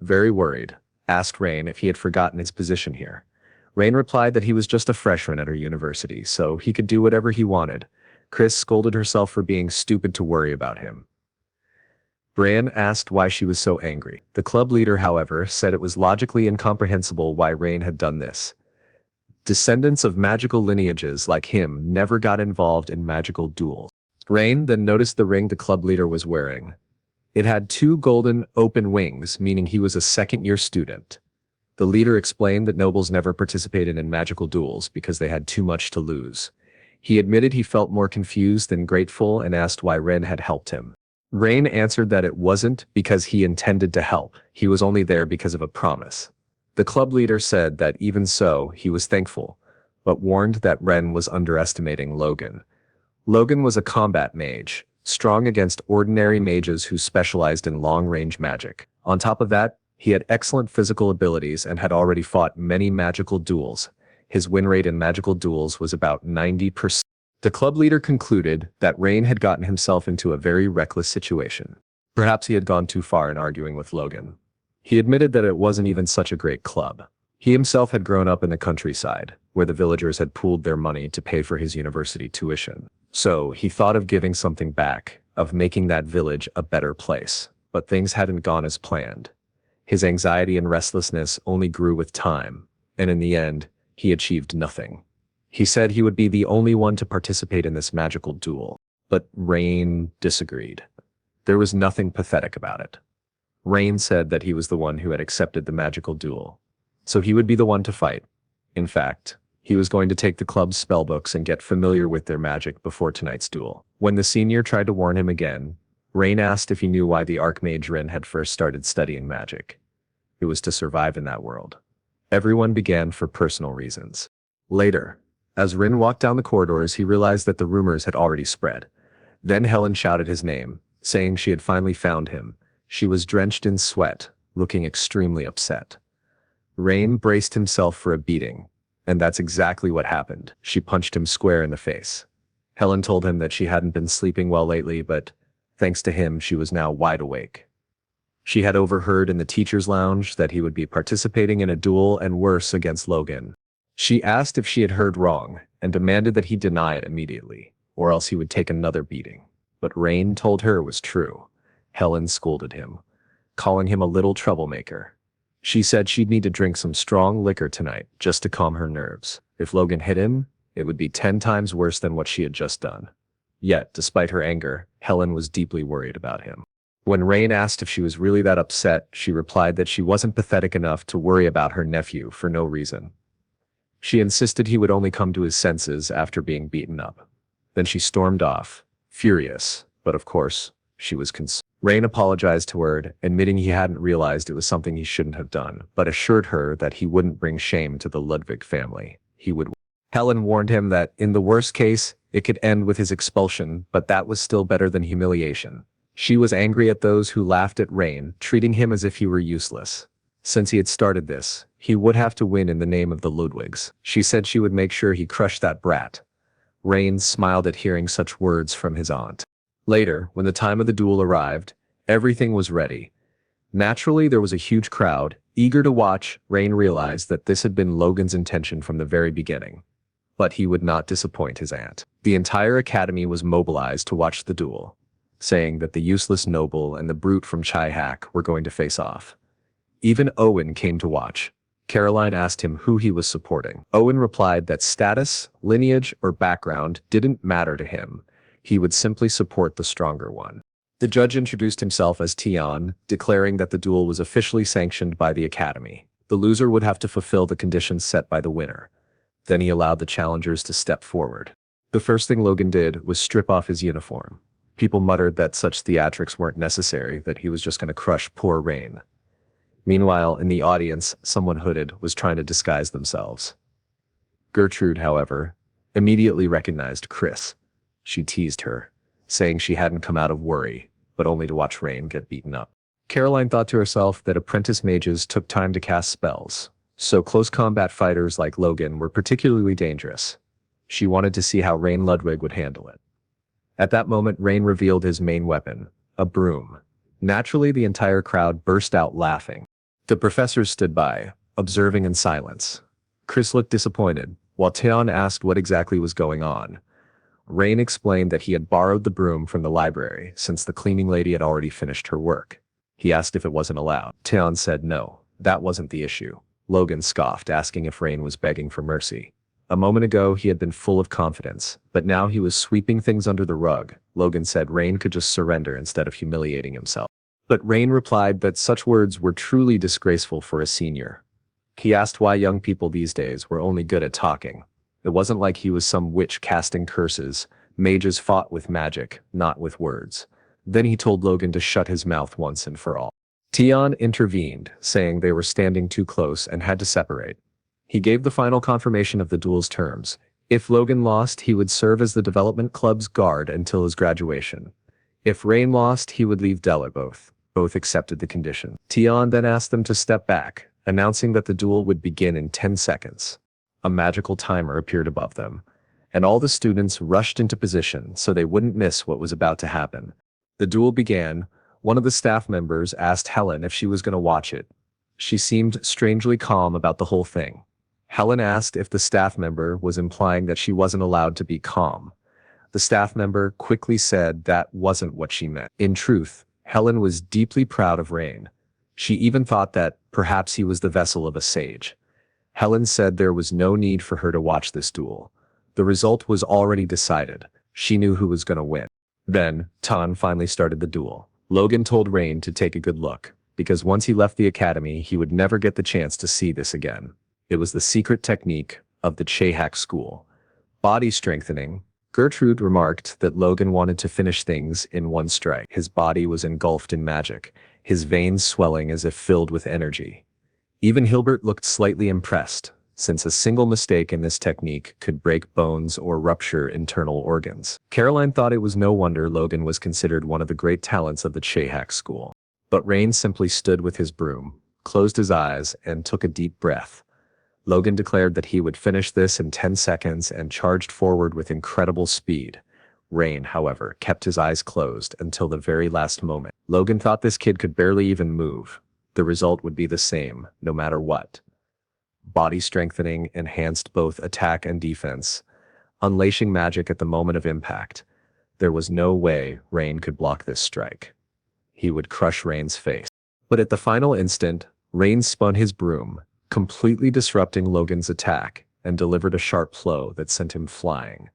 very worried, asked Rain if he had forgotten his position here. Rain replied that he was just a freshman at her university, so he could do whatever he wanted. Chris scolded herself for being stupid to worry about him. Bran asked why she was so angry. The club leader, however, said it was logically incomprehensible why Rain had done this. Descendants of magical lineages like him never got involved in magical duels. Rain then noticed the ring the club leader was wearing. It had 2 golden, open wings, meaning he was a second-year student. The leader explained that nobles never participated in magical duels because they had too much to lose. He admitted he felt more confused than grateful and asked why Ren had helped him. Rain answered that it wasn't because he intended to help, he was only there because of a promise. The club leader said that even so, he was thankful, but warned that Ren was underestimating Logan. Logan was a combat mage, strong against ordinary mages who specialized in long-range magic. On top of that, he had excellent physical abilities and had already fought many magical duels. His win rate in magical duels was about 90%. The club leader concluded that Rain had gotten himself into a very reckless situation. Perhaps he had gone too far in arguing with Logan. He admitted that it wasn't even such a great club. He himself had grown up in the countryside, where the villagers had pooled their money to pay for his university tuition. So he thought of giving something back, of making that village a better place. But things hadn't gone as planned. His anxiety and restlessness only grew with time, and in the end, he achieved nothing. He said he would be the only one to participate in this magical duel, but Rain disagreed. There was nothing pathetic about it. Rain said that he was the one who had accepted the magical duel, so he would be the one to fight. In fact, he was going to take the club's spellbooks and get familiar with their magic before tonight's duel. When the senior tried to warn him again, Rain asked if he knew why the Archmage Rin had first started studying magic. It was to survive in that world. Everyone began for personal reasons. Later, as Rin walked down the corridors, he realized that the rumors had already spread. Then Helen shouted his name, saying she had finally found him. She was drenched in sweat, looking extremely upset. Rain braced himself for a beating, and that's exactly what happened. She punched him square in the face. Helen told him that she hadn't been sleeping well lately, but thanks to him, she was now wide awake. She had overheard in the teacher's lounge that he would be participating in a duel and worse against Logan. She asked if she had heard wrong and demanded that he deny it immediately, or else he would take another beating. But Rain told her it was true. Helen scolded him, calling him a little troublemaker. She said she'd need to drink some strong liquor tonight just to calm her nerves. If Logan hit him, it would be 10 times worse than what she had just done. Yet, despite her anger, Helen was deeply worried about him. When Rain asked if she was really that upset, she replied that she wasn't pathetic enough to worry about her nephew for no reason. She insisted he would only come to his senses after being beaten up. Then she stormed off, furious, but of course, she was concerned. Rain apologized to her, admitting he hadn't realized it was something he shouldn't have done, but assured her that he wouldn't bring shame to the Ludwig family. He would. Helen warned him that, in the worst case, it could end with his expulsion, but that was still better than humiliation. She was angry at those who laughed at Rain, treating him as if he were useless. Since he had started this, he would have to win in the name of the Ludwigs. She said she would make sure he crushed that brat. Rain smiled at hearing such words from his aunt. Later, when the time of the duel arrived, everything was ready. Naturally, there was a huge crowd, eager to watch. Rain realized that this had been Logan's intention from the very beginning. But he would not disappoint his aunt. The entire academy was mobilized to watch the duel, saying that the useless noble and the brute from Chai-Hak were going to face off. Even Owen came to watch. Caroline asked him who he was supporting. Owen replied that status, lineage, or background didn't matter to him. He would simply support the stronger one. The judge introduced himself as Tian, declaring that the duel was officially sanctioned by the academy. The loser would have to fulfill the conditions set by the winner. Then he allowed the challengers to step forward. The first thing Logan did was strip off his uniform. People muttered that such theatrics weren't necessary, that he was just going to crush poor Rain. Meanwhile, in the audience, someone hooded was trying to disguise themselves. Gertrude, however, immediately recognized Chris. She teased her, saying she hadn't come out of worry, but only to watch Rain get beaten up. Caroline thought to herself that apprentice mages took time to cast spells, so close combat fighters like Logan were particularly dangerous. She wanted to see how Rain Ludwig would handle it. At that moment, Rain revealed his main weapon, a broom. Naturally, the entire crowd burst out laughing. The professors stood by, observing in silence. Chris looked disappointed, while Tian asked what exactly was going on. Rain explained that he had borrowed the broom from the library since the cleaning lady had already finished her work. He asked if it wasn't allowed. Tian said no, that wasn't the issue. Logan scoffed, asking if Rain was begging for mercy. A moment ago, he had been full of confidence, but now he was sweeping things under the rug. Logan said Rain could just surrender instead of humiliating himself. But Rain replied that such words were truly disgraceful for a senior. He asked why young people these days were only good at talking. It wasn't like he was some witch casting curses. Mages fought with magic, not with words. Then he told Logan to shut his mouth once and for all. Tion intervened, saying they were standing too close and had to separate. He gave the final confirmation of the duel's terms. If Logan lost, he would serve as the development club's guard until his graduation. If Rain lost, he would leave Della. Both accepted the condition. Tion then asked them to step back, announcing that the duel would begin in 10 seconds. A magical timer appeared above them, and all the students rushed into position so they wouldn't miss what was about to happen. The duel began. One of the staff members asked Helen if she was going to watch it. She seemed strangely calm about the whole thing. Helen asked if the staff member was implying that she wasn't allowed to be calm. The staff member quickly said that wasn't what she meant. In truth, Helen was deeply proud of Rain. She even thought that perhaps he was the vessel of a sage. Helen said there was no need for her to watch this duel. The result was already decided. She knew who was going to win. Then, Tan finally started the duel. Logan told Rain to take a good look, because once he left the academy, he would never get the chance to see this again. It was the secret technique of the Chehak school. Body strengthening. Gertrude remarked that Logan wanted to finish things in one strike. His body was engulfed in magic, his veins swelling as if filled with energy. Even Hilbert looked slightly impressed, since a single mistake in this technique could break bones or rupture internal organs. Caroline thought it was no wonder Logan was considered one of the great talents of the Chehak school. But Rain simply stood with his broom, closed his eyes, and took a deep breath. Logan declared that he would finish this in 10 seconds and charged forward with incredible speed. Rain, however, kept his eyes closed until the very last moment. Logan thought this kid could barely even move. The result would be the same, no matter what. Body strengthening enhanced both attack and defense, unleashing magic at the moment of impact. There was no way Rain could block this strike. He would crush Rain's face. But at the final instant, Rain spun his broom, completely disrupting Logan's attack, and delivered a sharp blow that sent him flying.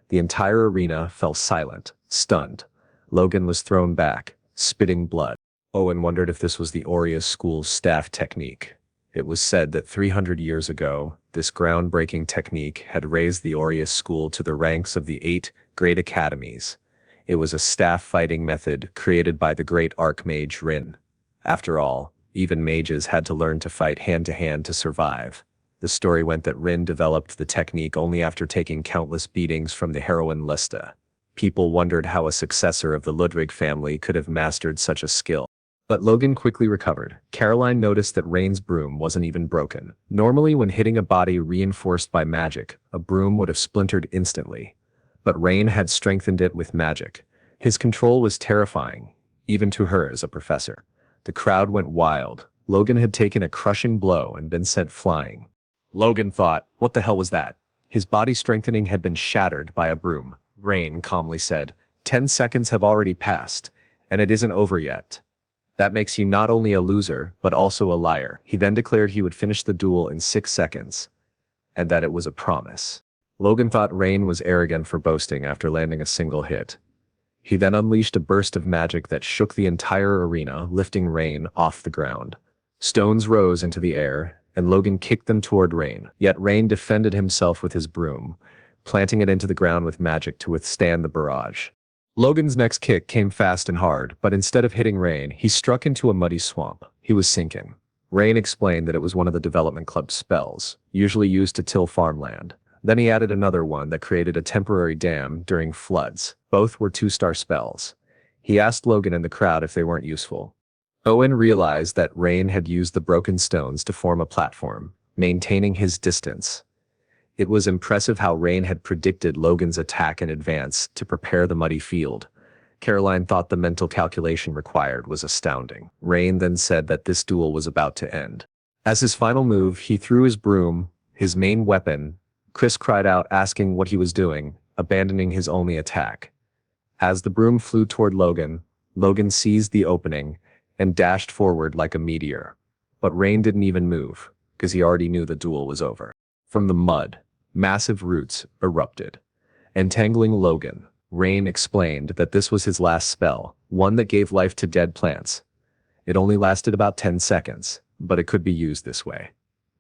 The entire arena fell silent, stunned. Logan was thrown back, spitting blood. Owen wondered if this was the Aurea school's staff technique. It was said that 300 years ago, this groundbreaking technique had raised the Aurea school to the ranks of the 8 great academies. It was a staff fighting method created by the great archmage Rin. After all, even mages had to learn to fight hand-to-hand to survive. The story went that Rin developed the technique only after taking countless beatings from the heroine Lista. People wondered how a successor of the Ludwig family could have mastered such a skill. But Logan quickly recovered. Caroline noticed that Rain's broom wasn't even broken. Normally, when hitting a body reinforced by magic, a broom would have splintered instantly. But Rain had strengthened it with magic. His control was terrifying, even to her as a professor. The crowd went wild. Logan had taken a crushing blow and been sent flying. Logan thought, what the hell was that? His body strengthening had been shattered by a broom. Rain calmly said, 10 seconds have already passed, and it isn't over yet. That makes you not only a loser, but also a liar. He then declared he would finish the duel in 6 seconds, and that it was a promise. Logan thought Rain was arrogant for boasting after landing a single hit. He then unleashed a burst of magic that shook the entire arena, lifting Rain off the ground. Stones rose into the air, and Logan kicked them toward Rain. Yet Rain defended himself with his broom, planting it into the ground with magic to withstand the barrage. Logan's next kick came fast and hard, but instead of hitting Rain, he struck into a muddy swamp. He was sinking. Rain explained that it was one of the development club's spells, usually used to till farmland. Then he added another one that created a temporary dam during floods. Both were 2-star spells. He asked Logan and the crowd if they weren't useful. Owen realized that Rain had used the broken stones to form a platform, maintaining his distance. It was impressive how Rain had predicted Logan's attack in advance to prepare the muddy field. Caroline thought the mental calculation required was astounding. Rain then said that this duel was about to end. As his final move, he threw his broom, his main weapon. Chris cried out, asking what he was doing, abandoning his only attack. As the broom flew toward Logan, Logan seized the opening and dashed forward like a meteor. But Rain didn't even move, because he already knew the duel was over. From the mud, massive roots erupted, entangling Logan. Rain explained that this was his last spell, one that gave life to dead plants. It only lasted about 10 seconds, but it could be used this way.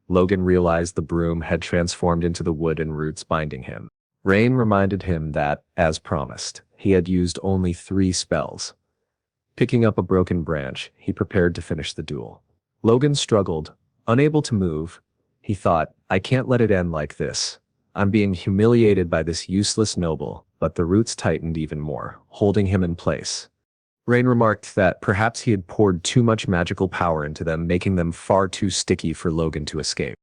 Logan realized the broom had transformed into the wood and roots binding him. Rain reminded him that, as promised, he had used only 3 spells. Picking up a broken branch, he prepared to finish the duel. Logan struggled, unable to move. He thought, I can't let it end like this. I'm being humiliated by this useless noble, but the roots tightened even more, holding him in place. Rain remarked that perhaps he had poured too much magical power into them, making them far too sticky for Logan to escape.